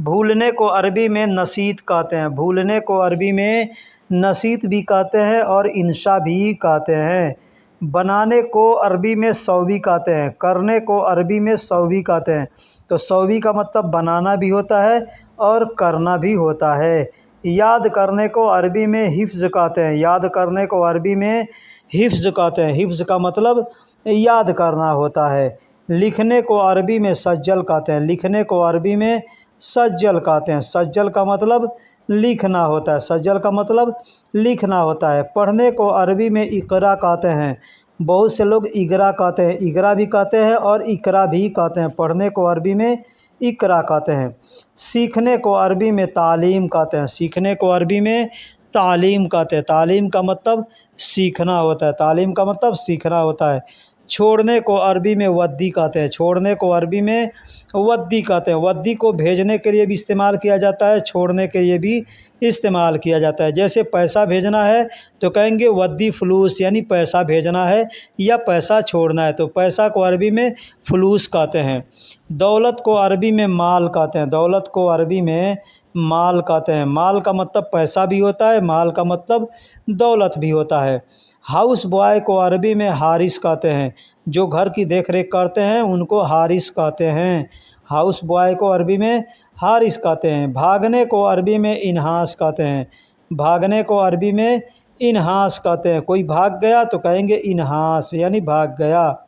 भूलने को अरबी में नसीत कहते हैं। भूलने को अरबी में नसीत भी कहते हैं और इंशा भी कहते हैं। बनाने को अरबी में सौवी कहते हैं। करने को अरबी में सौवी कहते हैं। तो सौवी का मतलब बनाना भी होता है और करना भी होता है। याद करने को अरबी में हिफ्ज़ कहते हैं। याद करने को अरबी में हिफ्ज़ कहते हैं। हिफ्ज़ का मतलब याद करना होता है। लिखने को अरबी में सज्जल कहते हैं। लिखने को अरबी में सज्जल कहते हैं। सज्जल का मतलब लिखना होता है। सज्जल का मतलब लिखना होता है। पढ़ने को अरबी में इकरा कहते हैं। बहुत से लोग इगरा कहते हैं। इगरा भी कहते हैं और इकरा भी कहते हैं। पढ़ने को अरबी में इकरा कहते हैं। सीखने को अरबी में तालीम कहते हैं। सीखने को अरबी में तालीम कहते हैं। तालीम का मतलब सीखना होता है। तालीम का मतलब सीखना होता है। छोड़ने को अरबी में वद्दी कहते हैं। छोड़ने को अरबी में वद्दी कहते हैं। वद्दी को भेजने के लिए भी इस्तेमाल किया जाता है, छोड़ने के लिए भी इस्तेमाल किया जाता है। जैसे पैसा भेजना है तो कहेंगे वद्दी फ़लूस, यानी पैसा भेजना है या पैसा छोड़ना है, तो पैसा को अरबी में फ़लूस कहते हैं। दौलत को अरबी में माल कहते हैं। दौलत को अरबी में माल कहते हैं। माल का मतलब पैसा भी होता है, माल का मतलब दौलत भी होता है। हाउस बॉय को अरबी में हारिस कहते हैं। जो घर की देख रेख करते हैं उनको हारिस कहते हैं। हाउस बॉय को अरबी में हारिस कहते हैं। भागने को अरबी में इन्हास कहते हैं। भागने को अरबी में इन्हास कहते हैं। कोई भाग गया तो कहेंगे इन्हास, यानी भाग गया।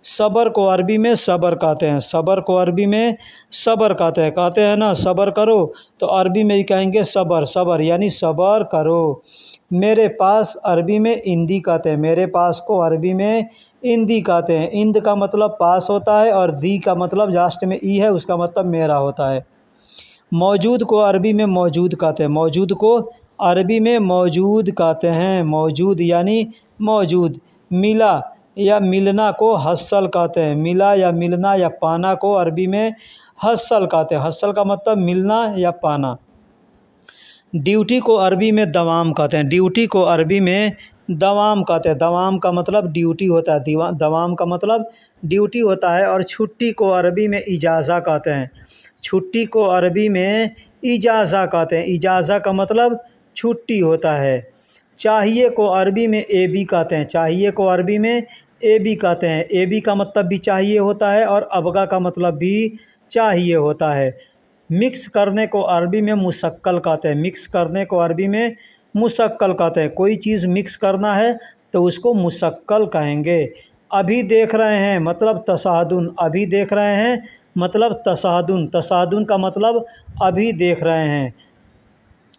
सब्र को अरबी में सब्र कहते हैं। सब्र को अरबी में सब्र कहते हैं ना सब्र करो, तो अरबी में भी कहेंगे सब्र। सब्र यानी सब्र करो। मेरे पास अरबी में इंदी कहते हैं। मेरे पास को अरबी में इंदी कहते हैं। इंद का मतलब पास होता है और दी का मतलब लास्ट में ई है, उसका मतलब मेरा होता है। मौजूद को अरबी में मौजूद कहते हैं। मौजूद को अरबी में मौजूद कहते हैं। मौजूद यानी मौजूद। मिला या मिलना को हस्सल कहते हैं। मिला या मिलना या पाना को अरबी में हस्सल कहते हैं। हस्सल का मतलब मिलना या पाना। ड्यूटी को अरबी में दवाम कहते हैं। ड्यूटी को अरबी में दवाम कहते हैं। दवाम का मतलब ड्यूटी होता है। दवाम का मतलब ड्यूटी होता है। और छुट्टी को अरबी में इजाज़ा कहते हैं। छुट्टी को अरबी में इजाज़ा कहते हैं। इजाज़ा का मतलब छुट्टी होता है। चाहिए को अरबी में एबी कहते हैं। चाहिए को अरबी में एबी कहते हैं। एबी का मतलब भी चाहिए होता है और अबगा का मतलब भी चाहिए होता है। मिक्स करने को अरबी में मुशक्कल कहते हैं। मिक्स करने को अरबी में मुशक्कल कहते हैं। कोई चीज़ मिक्स करना है तो उसको मुशक्कल कहेंगे। अभी देख रहे हैं मतलब तसादुन। अभी देख रहे हैं मतलब तसादुन। तसादुन का मतलब अभी देख रहे हैं।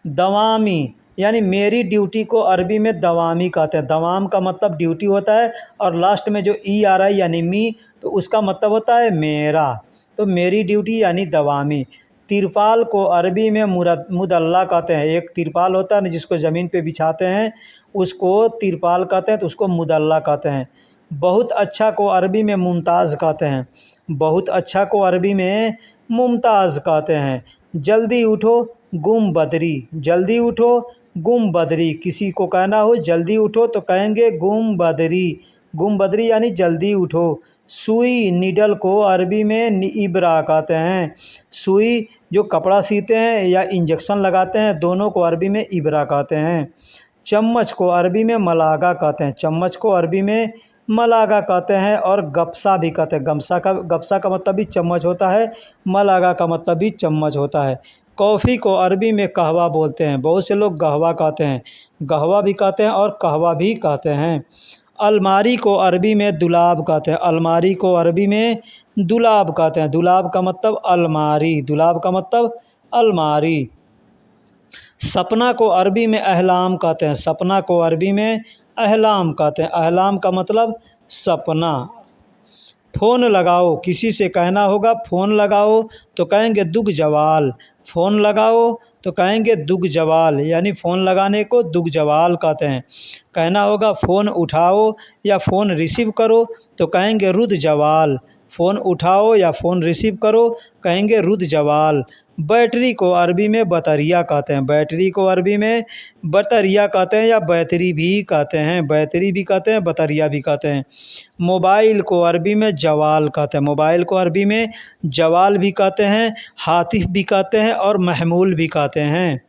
दवामी यानी मेरी ड्यूटी को अरबी में दवामी कहते हैं। दवाम का मतलब ड्यूटी होता है और लास्ट में जो ई आ रहा है यानी मी, तो उसका मतलब होता है मेरा। तो मेरी ड्यूटी यानी दवामी। तिरपाल को अरबी में मुदल्ला कहते हैं। एक तिरपाल होता है ना जिसको ज़मीन पे बिछाते हैं, उसको तिरपाल कहते हैं, तो उसको मुदल्ला कहते हैं। बहुत अच्छा को अरबी में मुमताज़ कहते हैं। बहुत अच्छा को अरबी में मुमताज़ कहते हैं। जल्दी उठो गुम बदरी, जल्दी उठो गुम बदरी। किसी को कहना हो जल्दी उठो तो कहेंगे गुम बदरी। गुम बदरी यानी जल्दी उठो। सुई नीडल को अरबी में इब्रा कहते हैं। सुई जो कपड़ा सीते हैं या इंजेक्शन लगाते हैं, दोनों को अरबी में इब्रा कहते हैं। चम्मच को अरबी में मलागा कहते हैं। चम्मच को अरबी में मलागा कहते हैं। और गप्सा भी कहते हैं। गप्सा का मतलब भी चम्मच होता है, मलागा का मतलब भी चम्मच होता है। कॉफ़ी को अरबी में कहवा बोलते हैं। बहुत से लोग गहवा कहते हैं, गहवा भी कहते हैं और कहवा भी कहते हैं। अलमारी को अरबी में दुलाब कहते हैं। अलमारी को अरबी में दुलाब कहते हैं। दुलाब का मतलब अलमारी, दुलाब का मतलब अलमारी। सपना को अरबी में अहलाम कहते हैं। सपना को अरबी में अहलाम कहते हैं। अहलाम का मतलब सपना। फ़ोन लगाओ, किसी से कहना होगा फ़ोन लगाओ तो कहेंगे दुग जवाल। फ़ोन लगाओ तो कहेंगे दुग जवाल, यानी फ़ोन लगाने को दुग जवाल कहते हैं। कहना होगा फ़ोन उठाओ या फ़ोन रिसीव करो तो कहेंगे रुद जवाल। फ़ोन उठाओ या फ़ोन रिसीव करो कहेंगे रुद जवाल। बैटरी को अरबी में बतरिया कहते हैं। बैटरी को अरबी में बतरिया कहते हैं या बैतरी भी कहते हैं। बैतरी भी कहते हैं, बतरिया भी कहते हैं। मोबाइल को अरबी में जवाल कहते हैं। मोबाइल को अरबी में जवाल भी कहते हैं, हातिफ भी कहते हैं और महमूल भी कहते हैं।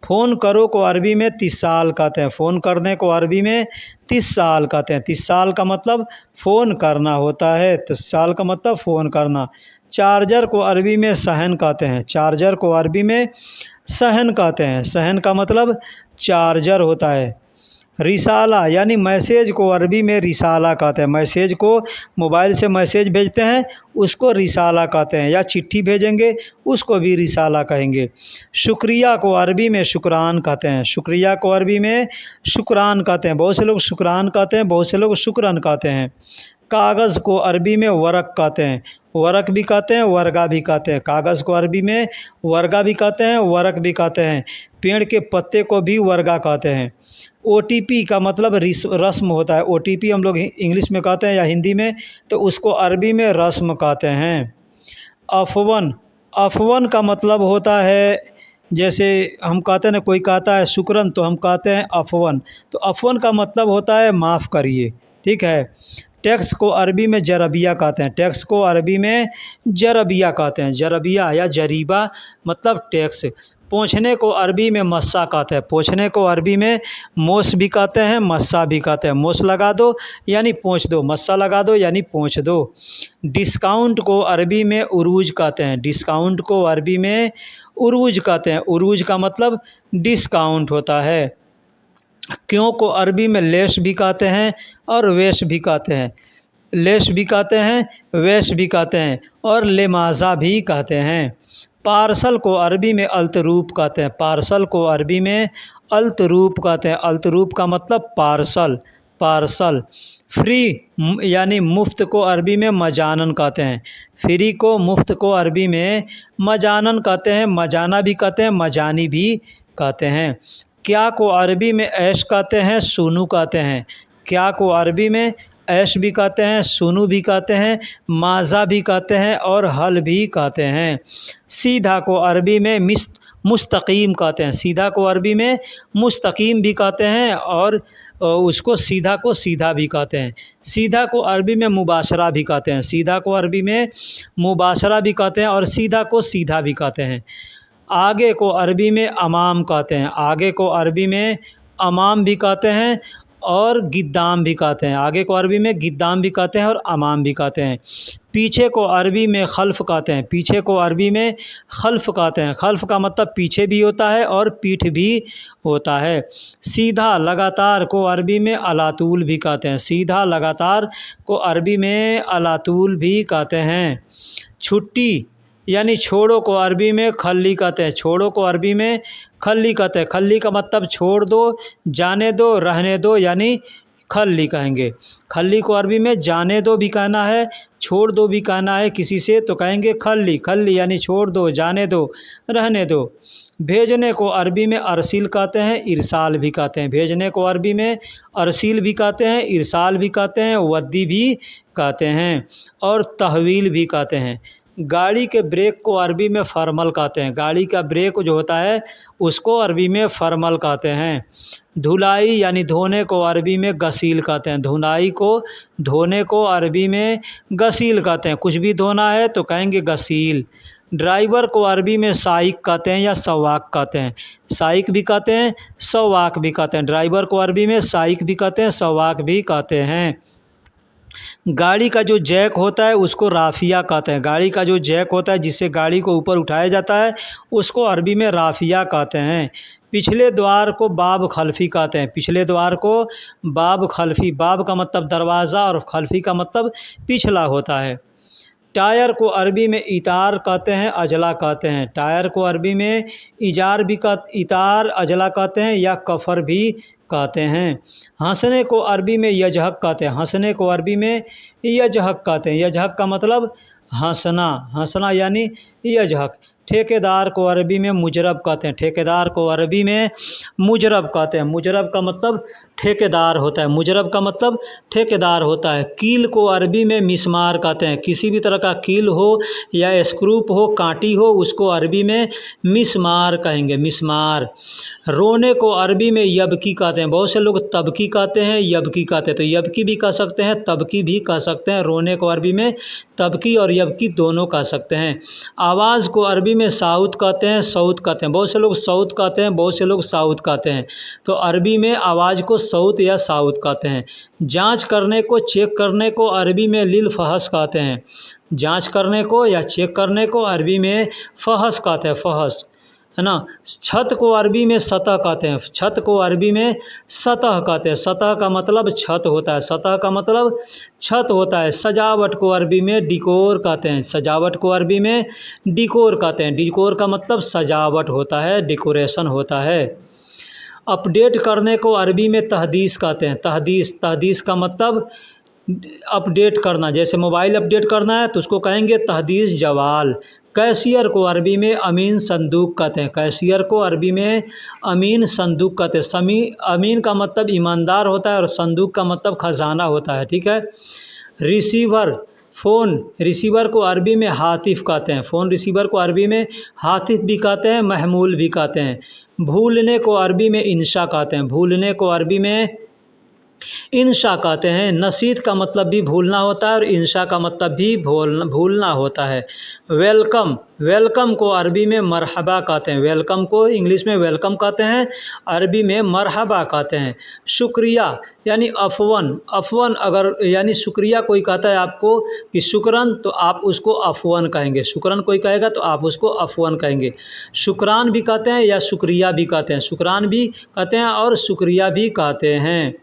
फ़ोन करो को अरबी में तिसाल कहते हैं। फ़ोन करने को अरबी में तिसाल कहते हैं। तिसाल का मतलब फ़ोन करना होता है, तिसाल का मतलब फ़ोन करना। चार्जर को अरबी में सहन कहते हैं। चार्जर को अरबी में सहन कहते हैं। सहन का मतलब चार्जर होता है। रिसाला यानी मैसेज को अरबी में रिसाला कहते हैं। मैसेज को, मोबाइल से मैसेज भेजते हैं उसको रिसाला कहते हैं, या चिट्ठी भेजेंगे उसको भी रिसाला कहेंगे। शुक्रिया को अरबी में शुक्रान कहते हैं। शुक्रिया को अरबी में शुक्रान कहते हैं। बहुत से लोग शुक्रान कहते हैं, बहुत से लोग शुक्रन कहते हैं। कागज़ को अरबी में वरक कहते हैं। वरक भी कहते हैं, वर्गा भी कहते हैं। कागज़ को अरबी में वर्गा भी कहते हैं, वरक भी कहते हैं। पेड़ के पत्ते को भी वर्गा कहते हैं। ओटीपी का मतलब रस्म होता है। ओटीपी हम लोग इंग्लिश में कहते हैं या हिंदी में, तो उसको अरबी में रस्म कहते हैं। अफ़वन, अफ़वन का मतलब होता है, जैसे हम कहते हैं ना, कोई कहता है शुक्रन तो हम कहते हैं अफ़वन, तो अफ़वन का मतलब होता है माफ़ करिए, ठीक है। टैक्स को अरबी में जरबिया कहते हैं। टैक्स को अरबी में जरबिया कहते हैं। जरबिया या जरीबा मतलब टैक्स। पोंछने को अरबी में मस्सा कहते हैं। पोंछने को अरबी में मोस भी कहते हैं, मस्सा भी कहते हैं। मोस लगा दो यानी पोंछ दो, मस्सा लगा दो यानी पोंछ दो। डिस्काउंट को अरबी में उरूज कहते हैं। डिस्काउंट को अरबी में उरूज कहते हैं। उरूज का मतलब डिस्काउंट होता है। क्यों को अरबी में लेश भी कहते हैं और वेश भी कहते हैं। लेश भी कहते हैं, वेश भी कहते हैं और लेमाजा भी कहते हैं। पार्सल को अरबी में अल्तरूप कहते हैं। पार्सल को अरबी में अल्तरूप कहते हैं। अल्तरूप का मतलब पार्सल, पार्सल। फ्री यानी मुफ्त को अरबी में मजानन कहते हैं। फ्री को, मुफ्त को अरबी में मजानन कहते हैं। मजाना भी कहते हैं, मजानी भी कहते हैं। क्या को अरबी में ऐश कहते हैं, सुनू कहते हैं। क्या को अरबी में ऐश भी कहते हैं, सुनू भी कहते हैं, माज़ा भी कहते हैं और हल भी कहते हैं। सीधा को अरबी में मुस्तकीम कहते हैं। सीधा को अरबी में मुस्तकीम भी कहते हैं और उसको सीधा को सीधा भी कहते हैं। सीधा को अरबी में मुबाशरा भी कहते हैं। सीधा को अरबी में मुबाशरा भी कहते हैं और सीधा को सीधा भी कहते हैं। आगे को अरबी में अमाम कहते हैं। आगे को अरबी में अमाम भी कहते हैं और गिद्दाम भी कहते हैं। आगे को अरबी में गिद्दाम भी कहते हैं और अमाम भी कहते हैं। पीछे को अरबी में खल्फ कहते हैं। पीछे को अरबी में खल्फ कहते हैं। खल्फ का मतलब पीछे भी होता है और पीठ भी होता है। सीधा लगातार को अरबी में अलातूल भी कहते हैं। सीधा लगातार को अरबी में अलातूल भी कहते हैं। छुट्टी यानी छोड़ो को अरबी में खल्ली कहते हैं। छोड़ो को अरबी में खल्ली कहते हैं। खल्ली का मतलब छोड़ दो, जाने दो, रहने दो, यानी खल्ली कहेंगे। खल्ली को अरबी में जाने दो भी कहना है, छोड़ दो भी कहना है किसी से, तो कहेंगे खल्ली। खल्ली यानी छोड़ दो, जाने दो, रहने दो। भेजने को अरबी में अरसिल कहते हैं, इरसाल भी कहते हैं। भेजने को अरबी में अरसिल भी कहते हैं, इरसाल भी कहते हैं, वद्दी भी कहते हैं और तहवील भी कहते हैं। गाड़ी के ब्रेक को अरबी में फरमल कहते हैं। गाड़ी का ब्रेक जो होता है उसको अरबी में फरमल कहते हैं। धुलाई यानी धोने को अरबी में गसील कहते हैं। धुलाई को, धोने को अरबी में गसील कहते हैं। कुछ भी धोना है तो कहेंगे गसील। ड्राइवर को अरबी में साइक कहते हैं या सवाक कहते हैं। साइक भी कहते हैं, सवाक भी कहते हैं। ड्राइवर को अरबी में साइक भी कहते हैं, सवाक भी कहते हैं। गाड़ी का जो जैक होता है उसको राफ़िया कहते हैं। गाड़ी का जो जैक होता है जिससे गाड़ी को ऊपर उठाया जाता है उसको अरबी में राफ़िया कहते हैं। पिछले द्वार को बाब खल्फ़ी कहते हैं। पिछले द्वार को बाब खल्फ़ी, बाब का मतलब दरवाज़ा और खल्फ़ी का मतलब पिछला होता है। टायर को अरबी में इतार कहते हैं, अजला कहते हैं। टायर को अरबी में इजार भी इतार, अजला कहते हैं या कफ़र भी कहते हैं। हंसने को अरबी में यजहक कहते हैं। हंसने को अरबी में यजहक कहते हैं। यजहक का मतलब हंसना, हंसना यानी यजहक। ठेकेदार को अरबी में मुजरब कहते हैं। ठेकेदार को अरबी में मुजरब कहते हैं। मुजरब का मतलब ठेकेदार होता है। मुजरब का मतलब ठेकेदार होता है। कील को अरबी में मिस्मार कहते हैं। किसी भी तरह का कील हो या स्क्रूप हो, कांटी हो, उसको अरबी में मिस्मार कहेंगे, मिस्मार। रोने को अरबी में यबकी कहते हैं। बहुत से लोग तबकी कहते हैं, यबकी कहते हैं, तो यबकी भी कह सकते हैं, तबकी भी कह सकते हैं। रोने को अरबी में तबकी और यबकी दोनों कह सकते हैं। आवाज़ को अरबी में साउत कहते हैं, सऊत कहते हैं। बहुत से लोग सऊत कहते हैं, बहुत से लोग साउत कहते हैं, तो अरबी में आवाज़ को सऊत या साउत कहते हैं। जांच करने को, चेक करने को अरबी में लिल फहस कहते हैं। जांच करने को या चेक करने को अरबी में फहस कहते हैं, फहस, है ना। छत को अरबी में सतह कहते हैं। छत को अरबी में सतह कहते हैं। सतह का मतलब छत होता है। सतह का मतलब छत होता है। सजावट को अरबी में डिकोर कहते हैं। सजावट को अरबी में डिकोर कहते हैं। डिकोर का मतलब सजावट होता है, डेकोरेशन होता है। अपडेट करने को अरबी में तहदीस कहते हैं। तहदीस, तहदीस का मतलब अपडेट करना। जैसे मोबाइल अपडेट करना है तो उसको कहेंगे तहदीस जवाल। कैशियर को अरबी में अमीन संदूक कहते हैं। कैशियर को अरबी में अमीन संदूक कहते हैं। अमीन का मतलब ईमानदार होता है और संदूक का मतलब खजाना होता है, ठीक है। रिसीवर, फ़ोन रिसीवर को अरबी में हातिफ कहते हैं। फ़ोन रिसीवर को अरबी में हातिफ भी कहते हैं, महमूल भी कहते हैं। भूलने को अरबी में इंशा कहते हैं। भूलने को अरबी में इंशा कहते हैं। नसीत का मतलब भी भूलना होता है और इंशा का मतलब भी भूलना होता है। वेलकम, वेलकम को अरबी में मरहबा कहते हैं। वेलकम को इंग्लिश में वेलकम कहते हैं, अरबी में मरहबा कहते हैं। शुक्रिया यानी अफ़वन, अफ़वन अगर यानी शुक्रिया कोई कहता है आपको कि शुक्रन, तो आप उसको अफ़वन कहेंगे। शुक्रन कोई कहेगा तो आप उसको अफ़वन कहेंगे। शुक्रान भी कहते हैं या शुक्रिया भी कहते हैं। शुक्रान भी कहते हैं और शुक्रिया भी कहते हैं।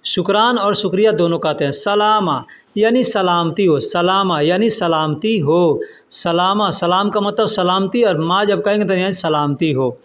शुक्रान और शुक्रिया दोनों कहते हैं। सलामा यानी सलामती हो। सलामा यानी सलामती हो। सलामा, सलाम का मतलब सलामती, और माँ जब कहेंगे तो यानी सलामती हो।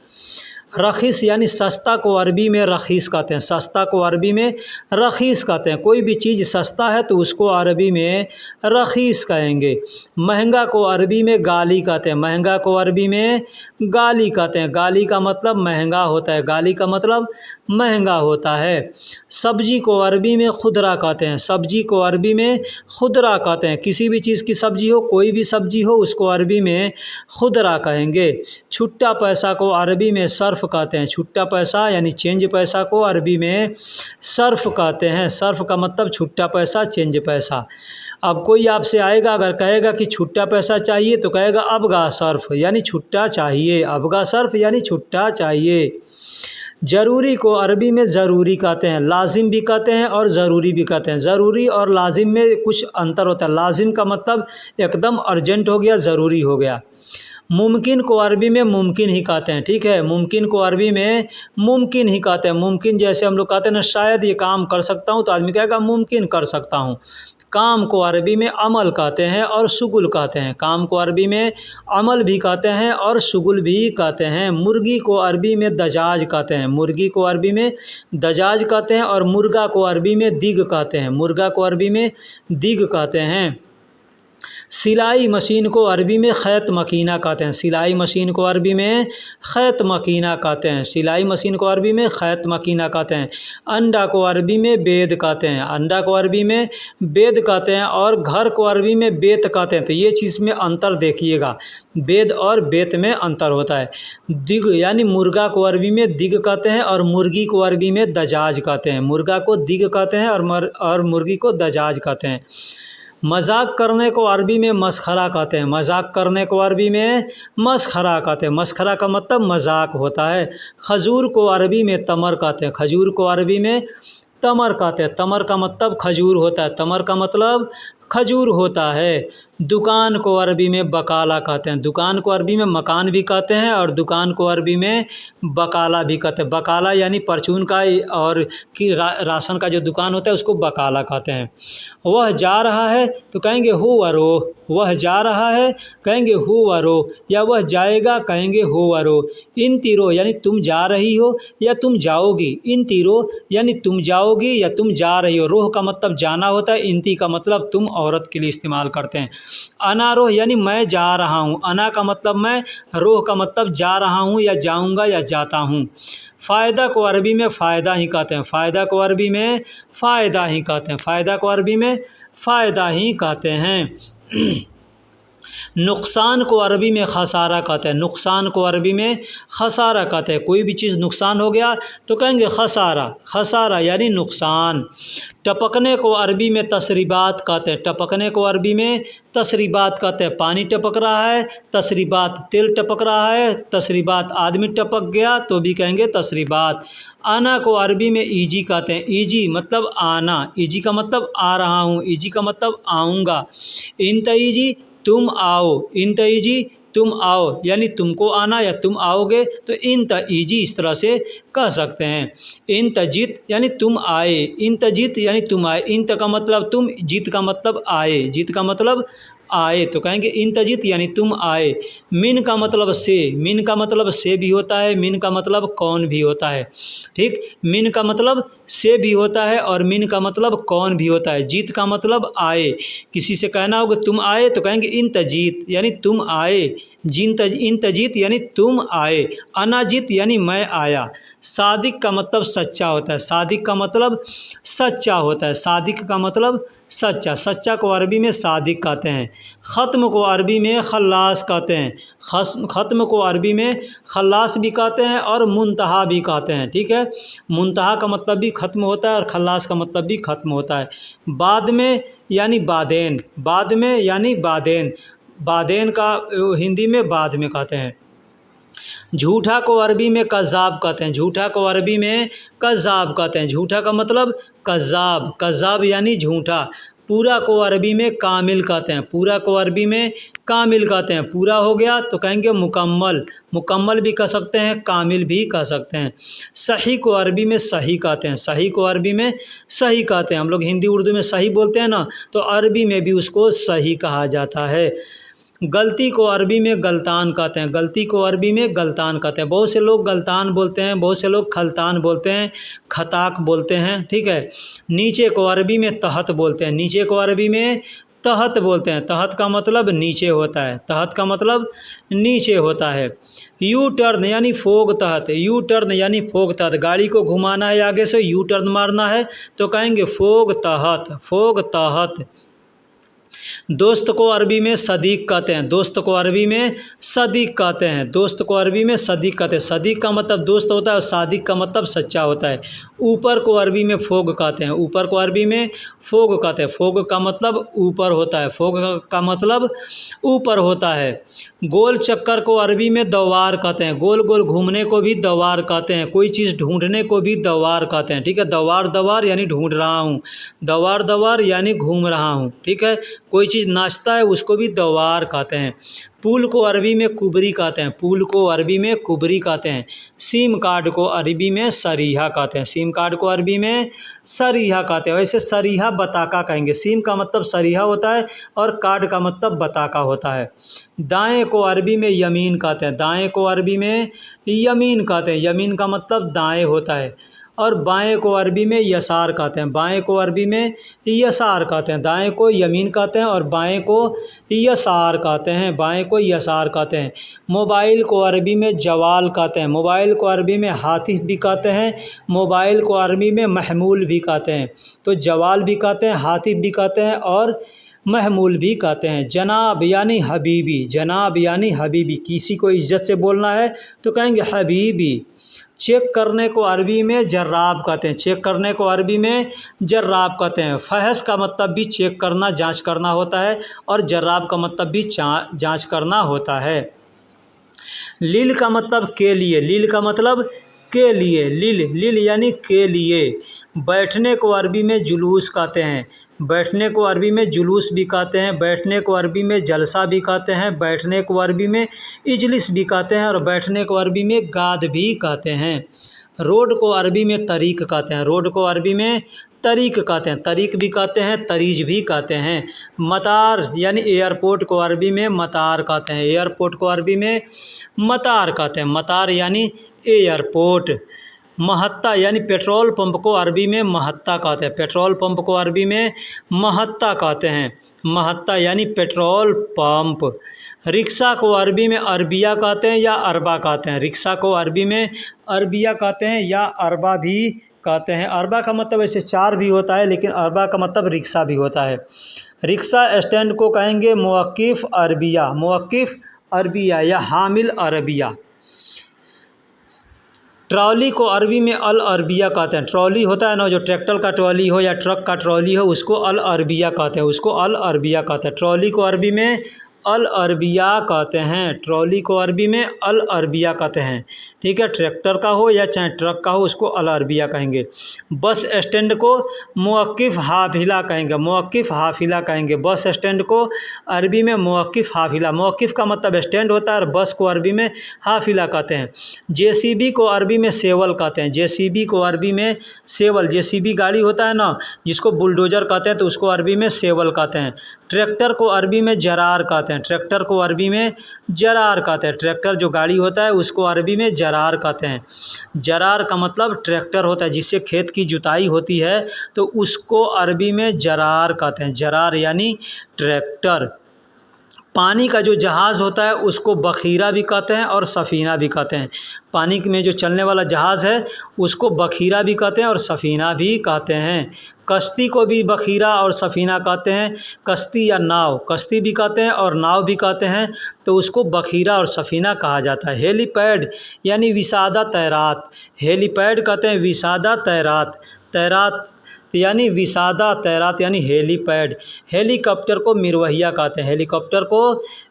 रखीस यानी सस्ता को अरबी में रखीस कहते हैं। सस्ता को अरबी में रखीस कहते हैं। कोई भी चीज़ सस्ता है तो उसको अरबी में रखीस कहेंगे। महंगा को अरबी में गाली कहते हैं। महंगा को अरबी में गाली कहते हैं। गाली का मतलब महंगा होता है। गाली का मतलब महंगा होता है। सब्जी को अरबी में खुदरा कहते हैं। सब्जी को अरबी में खुदरा कहते हैं। किसी भी चीज़ की सब्जी हो, कोई भी सब्जी हो, उसको अरबी में खुदरा कहेंगे। छुट्टा पैसा को अरबी में सर्फ कहते हैं। छुट्टा पैसा यानी चेंज पैसा को अरबी में सर्फ कहते हैं। सर्फ का मतलब छुट्टा पैसा, चेंज पैसा। अब कोई आपसे आएगा, अगर कहेगा कि छुट्टा पैसा चाहिए तो कहेगा अबगा सर्फ यानी छुट्टा चाहिए। अबगा सर्फ यानी छुट्टा चाहिए। ज़रूरी को अरबी में ज़रूरी कहते हैं। लाजिम भी कहते हैं और ज़रूरी भी कहते हैं। ज़रूरी और लाजिम में कुछ अंतर होता है। लाजिम का मतलब एकदम अर्जेंट हो गया, ज़रूरी हो गया। मुमकिन को अरबी में मुमकिन ही कहते हैं, ठीक है। मुमकिन को अरबी में मुमकिन ही कहते हैं। मुमकिन जैसे हम लोग कहते हैं ना, शायद ये काम कर सकता हूँ, तो आदमी कहेगा मुमकिन कर सकता हूँ। काम को अरबी में अमल कहते हैं और शुगुल कहते हैं। काम को अरबी में अमल भी कहते हैं और शुगुल भी कहते हैं। मुर्गी को अरबी में दजाज कहते हैं। मुर्गी को अरबी में दजाज कहते हैं और मुर्गा को अरबी में दिग कहते हैं। मुर्गा को अरबी में दिग कहते हैं। सिलाई मशीन को अरबी में खैत मकीना कहते हैं। सिलाई मशीन को अरबी में खैत मकीना कहते हैं। सिलाई मशीन को अरबी में खैत मकीना कहते हैं। अंडा को अरबी में बेद कहते हैं। अंडा को अरबी में बेद कहते हैं और घर को अरबी में बेत कहते हैं। तो ये चीज़ में अंतर देखिएगा, बेद और बेत में अंतर होता है। दिग यानी मुर्गा को अरबी में दिग कहते हैं और मुर्गी को अरबी में दजाज कहते हैं। मुर्गा को दिग कहते हैं और मुर्गी को दजाज कहते हैं। मजाक करने को अरबी में मसखरा कहते हैं। मजाक करने को अरबी में मसखरा कहते हैं। मसखरा का मतलब मजाक होता है। खजूर को अरबी में तमर कहते हैं। खजूर को अरबी में तमर कहते हैं। तमर का मतलब खजूर होता है। तमर का मतलब खजूर होता है। दुकान को अरबी में बकाला कहते हैं। दुकान को अरबी में मकान भी कहते हैं और दुकान को अरबी में बकाला भी कहते हैं। बकाला यानी परचून का और कि राशन का जो दुकान होता है उसको बकाला कहते हैं। वह जा रहा है तो कहेंगे हो वरो। वह जा रहा है कहेंगे हो वरो, या वह जाएगा कहेंगे हो वरो। इन तीरो यानी तुम जा रही हो या तुम जाओगी। इन तीरो यानी तुम जाओगी या तुम जा रही हो। रोह का मतलब जाना होता है। इंती का मतलब तुम औरत के लिए इस्तेमाल करते हैं। अनारोह यानी मैं जा रहा हूँ। अना का मतलब मैं, रोह का मतलब जा रहा हूँ या जाऊँगा या जाता हूँ। फ़ायदा को अरबी में फ़ायदा ही कहते हैं। फ़ायदा को अरबी में फ़ायदा ही कहते हैं। फ़ायदा को अरबी में फ़ायदा ही कहते हैं। नुकसान को अरबी में खसारा कहते हैं। नुकसान को अरबी में खसारा कहते हैं। कोई भी चीज़ नुकसान हो गया तो कहेंगे खसारा। खसारा यानी नुकसान। टपकने को अरबी में तसरीबात कहते हैं। टपकने को अरबी में तसरीबात कहते हैं। पानी टपक रहा है, तसरीबात तेल टपक रहा है, तसरीबात आदमी टपक गया तो भी कहेंगे तसरीबात। आना को अरबी में ईजी कहते हैं। ईजी मतलब आना। ईजी का मतलब आ रहा हूँ। ईजी का मतलब आऊँगा। इंतईजी तुम आओ। इंतईजी तुम आओ यानी तुमको आना या तुम आओगे तो इंतईजी इस तरह से कह सकते हैं। इंतजित यानी तुम आए। इंतजित यानी तुम आए। इंत का मतलब तुम, जीत का मतलब आए। जीत का मतलब आए तो कहेंगे इंतजित यानी तुम आए। मिन का मतलब से। मिन का मतलब से भी होता है। मिन का मतलब कौन भी होता है, ठीक। मिन का मतलब से भी होता है और मिन का मतलब कौन भी होता है। जीत का मतलब आए। किसी से कहना होगा तुम आए तो कहेंगे इंतजीत यानी तुम आए। इंतजीत यानी तुम आए। अनाजित यानी मैं आया। सादिक का मतलब सच्चा होता है। सादिक का मतलब सच्चा होता है। सादिक का मतलब सच्चा। सच्चा को अरबी में सादिक कहते हैं। ख़त्म को अरबी में खल्लास कहते हैं। ख़त्म को अरबी में खल्लास भी कहते हैं और मुंतहा भी कहते हैं, ठीक है। मुंतहा का मतलब भी ख़त्म होता है और खल्लास का मतलब भी ख़त्म होता है। बाद में यानी बादेन। बाद में यानी बादेन। बादेन का हिंदी में बाद में कहते हैं। झूठा को अरबी में कज़्ज़ाब कहते हैं। झूठा को अरबी में कज़्ज़ाब कहते हैं। झूठा का मतलब कज़्ज़ाब। कज़्ज़ाब यानी झूठा। पूरा को अरबी में कामिल कहते हैं। पूरा को अरबी में कामिल कहते हैं। पूरा हो गया तो कहेंगे मुकम्मल। मुकम्मल भी कह सकते हैं, कामिल भी कह सकते हैं। सही को अरबी में सही कहते हैं। सही को अरबी में सही कहते हैं। हम लोग हिंदी उर्दू में सही बोलते हैं ना, तो अरबी में भी उसको सही कहा जाता है। गलती को अरबी में गलतान कहते हैं। गलती को अरबी में गलतान कहते हैं। बहुत से लोग गलतान बोलते हैं, बहुत से लोग खलतान बोलते हैं, खताक बोलते हैं, ठीक है। नीचे को अरबी में तहत बोलते हैं। नीचे को अरबी में तहत बोलते हैं। तहत का मतलब नीचे होता है। तहत का मतलब नीचे होता है। यू टर्न यानी फोग तहत। यू टर्न यानी फोग तहत। गाड़ी को घुमाना है आगे से, यू टर्न मारना है तो कहेंगे फोग तहत। फोग तहत। दोस्त को अरबी में सदीक कहते हैं। दोस्त को अरबी में सदीक कहते हैं। दोस्त को अरबी में सदीक कहते हैं। सदीक का मतलब दोस्त होता है और सादिक का मतलब सच्चा होता है। ऊपर को अरबी में फोग कहते हैं। ऊपर को अरबी में फोग कहते हैं। फोग का मतलब ऊपर होता है। फोग का मतलब ऊपर होता है। गोल चक्कर को अरबी में दवार कहते हैं। गोल गोल घूमने को भी दवार कहते हैं। कोई चीज़ ढूंढने को भी दवार कहते हैं, ठीक है। दवार दवार यानी ढूंढ रहा हूँ। दवार दवार यानी घूम रहा हूँ, ठीक है। कोई चीज़ नाचता है उसको भी दवार कहते हैं। पुल को अरबी में कुबरी कहते हैं, पुल को अरबी में कुबरी कहते हैं। सिम कार्ड को अरबी में सरीहा कहते हैं, सिम कार्ड को अरबी में सरीहा कहते हैं। वैसे सरीहा बताका कहेंगे, सिम का मतलब सरीहा होता है और कार्ड का मतलब बताका होता है। दाएं को अरबी में यमीन कहते हैं, दाएं को अरबी में यमीन कहते हैं, यमीन का मतलब दाएं होता है। और बाएं को अरबी में यसार कहते हैं, बाएं को अरबी में यसार कहते हैं। दाएं को यमीन कहते हैं और बाएं को यसार कहते हैं, बाएं को यसार कहते हैं। मोबाइल को अरबी में जवाल कहते हैं, मोबाइल को अरबी में हातिफ भी कहते हैं, मोबाइल को अरबी में महमूल भी कहते हैं। तो जवाल भी कहते हैं, हातिफ भी कहते हैं और महमूल भी कहते हैं। जनाब यानी हबीबी, जनाब यानी हबीबी, किसी को इज़्ज़त से बोलना है तो कहेंगे हबीबी। चेक करने को अरबी में जर्राब कहते हैं, चेक करने को अरबी में जर्राब कहते हैं। फहस का मतलब भी चेक करना, जांच करना होता है और जर्राब का मतलब भी जांच करना होता है। लील का मतलब के लिए, लील का मतलब के लिए, लील लील यानी के लिए। बैठने को अरबी में जुलूस कहते हैं, बैठने को अरबी में जुलूस भी कहते हैं, बैठने को अरबी में जलसा भी कहते हैं, बैठने को अरबी में इजलिस भी कहते हैं और बैठने को अरबी में गाद भी कहते हैं। रोड को अरबी में तरीक कहते हैं, रोड को अरबी में तरीक कहते हैं, तरीक भी कहते हैं, तरीज भी कहते हैं। मतार यानी एयरपोर्ट को अरबी में मतार कहते हैं, एयरपोर्ट को अरबी में मतार कहते हैं, मतार यानी एयरपोर्ट। महत्ता यानी पेट्रोल पंप को अरबी में महत्ता कहते हैं, पेट्रोल पंप को अरबी में महत्ता कहते हैं, महत्ता यानी पेट्रोल पंप। रिक्शा को अरबी में अरबिया कहते हैं या अरबा कहते हैं, रिक्शा को अरबी में अरबिया कहते हैं या अरबा भी कहते हैं। अरबा का मतलब ऐसे चार भी होता है लेकिन अरबा का मतलब रिक्शा भी होता है। रिक्शा स्टैंड को कहेंगे मुवक्किफ़ अरबिया, मुवक्किफ़ अरबिया या हामिल अरबिया। ट्रॉली को अरबी में अल अरबिया कहते हैं, ट्रॉली होता है ना, जो ट्रैक्टर का ट्रॉली हो या ट्रक का ट्रॉली हो उसको अल अरबिया कहते हैं, उसको अल अरबिया कहते हैं। ट्रॉली को अरबी में अल अरबिया कहते हैं, ट्रॉली को अरबी में अल अरबिया कहते हैं। ठीक है, ट्रैक्टर का हो या चाहे ट्रक का हो उसको अल अरबिया कहेंगे। बस स्टैंड को मुवक्किफ़ हाफिला कहेंगे, मुवक्किफ़ हाफिला कहेंगे। बस स्टैंड को अरबी में मुवक्किफ़ हाफिला, मुवक्किफ़ का मतलब स्टैंड होता है और बस को अरबी में हाफिला कहते हैं। जेसीबी को अरबी में सेवल कहते हैं, जेसीबी को अरबी में सेवल, जेसीबी गाड़ी होता है ना जिसको बुलडोज़र कहते हैं तो उसको अरबी में सेवल कहते हैं। ट्रैक्टर को अरबी में जरार कहते हैं, ट्रैक्टर को अरबी में जरार कहते हैं, ट्रैक्टर जो गाड़ी होता है उसको अरबी में जरार कहते हैं। जरार का मतलब ट्रैक्टर होता है, जिससे खेत की जुताई होती है तो उसको अरबी में जरार कहते हैं, जरार यानी ट्रैक्टर। पानी का जो जहाज़ होता है उसको बखीरा भी कहते हैं और सफ़ीना भी कहते हैं, पानी में जो चलने वाला जहाज़ है उसको बखीरा भी कहते हैं और सफ़ीना भी कहते हैं। कश्ती को भी बखीरा और सफ़ीना कहते हैं, कश्ती या नाव, कश्ती भी कहते हैं और नाव भी कहते हैं तो उसको बखीरा और सफ़ीना कहा जाता है। हेलीपैड यानी विसादा तैरात, हेलीपैड कहते हैं विसादा तैरात, तैरात यानी विसादा तैरात यानी हेलीपैड। हेलीकॉप्टर को मिरवहिया कहते हैं, हेलीकॉप्टर को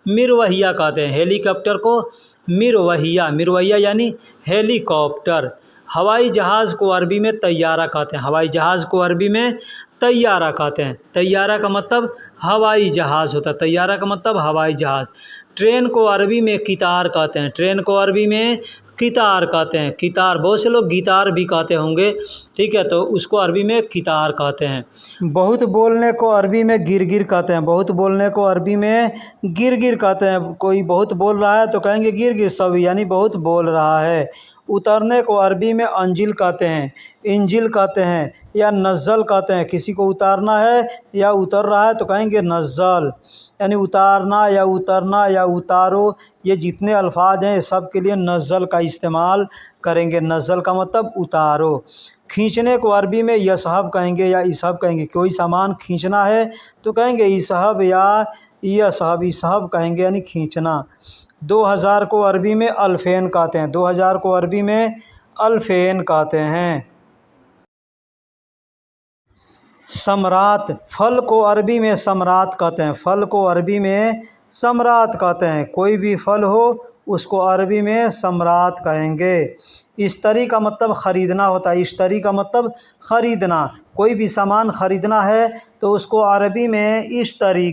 मिरवहिया कहते हैं, हेलीकॉप्टर को मिरवहिया, मिरवहिया यानी हेलीकॉप्टर। हवाई जहाज़ को अरबी में तैयारा कहते हैं, हवाई जहाज़ को अरबी में तैयारा कहते हैं, तैयारा का मतलब हवाई जहाज़ होता है, तैयारा का मतलब हवाई जहाज़। ट्रेन को अरबी में कितार कहते हैं, ट्रेन को अरबी में कितार कहते हैं, कितार, बहुत से लोग गिटार भी कहते होंगे, ठीक है, तो उसको अरबी में कितार कहते हैं। बहुत बोलने को अरबी में गिरगिर कहते हैं, बहुत बोलने को अरबी में गिरगिर कहते हैं। कोई बहुत बोल रहा है तो कहेंगे गिरगिर सब यानी बहुत बोल रहा है। उतरने को अरबी में अंजिल कहते हैं, इंजिल कहते हैं या नज़्ज़ल कहते हैं। किसी को उतारना है या उतर रहा है तो कहेंगे नज़्ज़ल, यानी उतारना या उतरना या उतारो, ये जितने अल्फाज हैं सब के लिए नज़्ज़ल का इस्तेमाल करेंगे, नज़्ज़ल का मतलब उतारो। खींचने को अरबी में यसहब कहेंगे या इसहब कहेंगे, कोई सामान खींचना है तो कहेंगे इसहब या यसहब, इसहब कहेंगे यानी खींचना। 2000 को अरबी में अल्फ़ेन कहते हैं, 2000 को अरबी में अल्फ़ेन कहते हैं। सम्राट, फल को अरबी में सम्राट कहते हैं, फल को अरबी में सम्राट कहते हैं। कोई भी फल हो उसको अरबी में सम्राट कहेंगे। इश्तरी का मतलब ख़रीदना होता है, इश्तरी का मतलब ख़रीदना, कोई भी सामान ख़रीदना है तो उसको अरबी में इश्तरी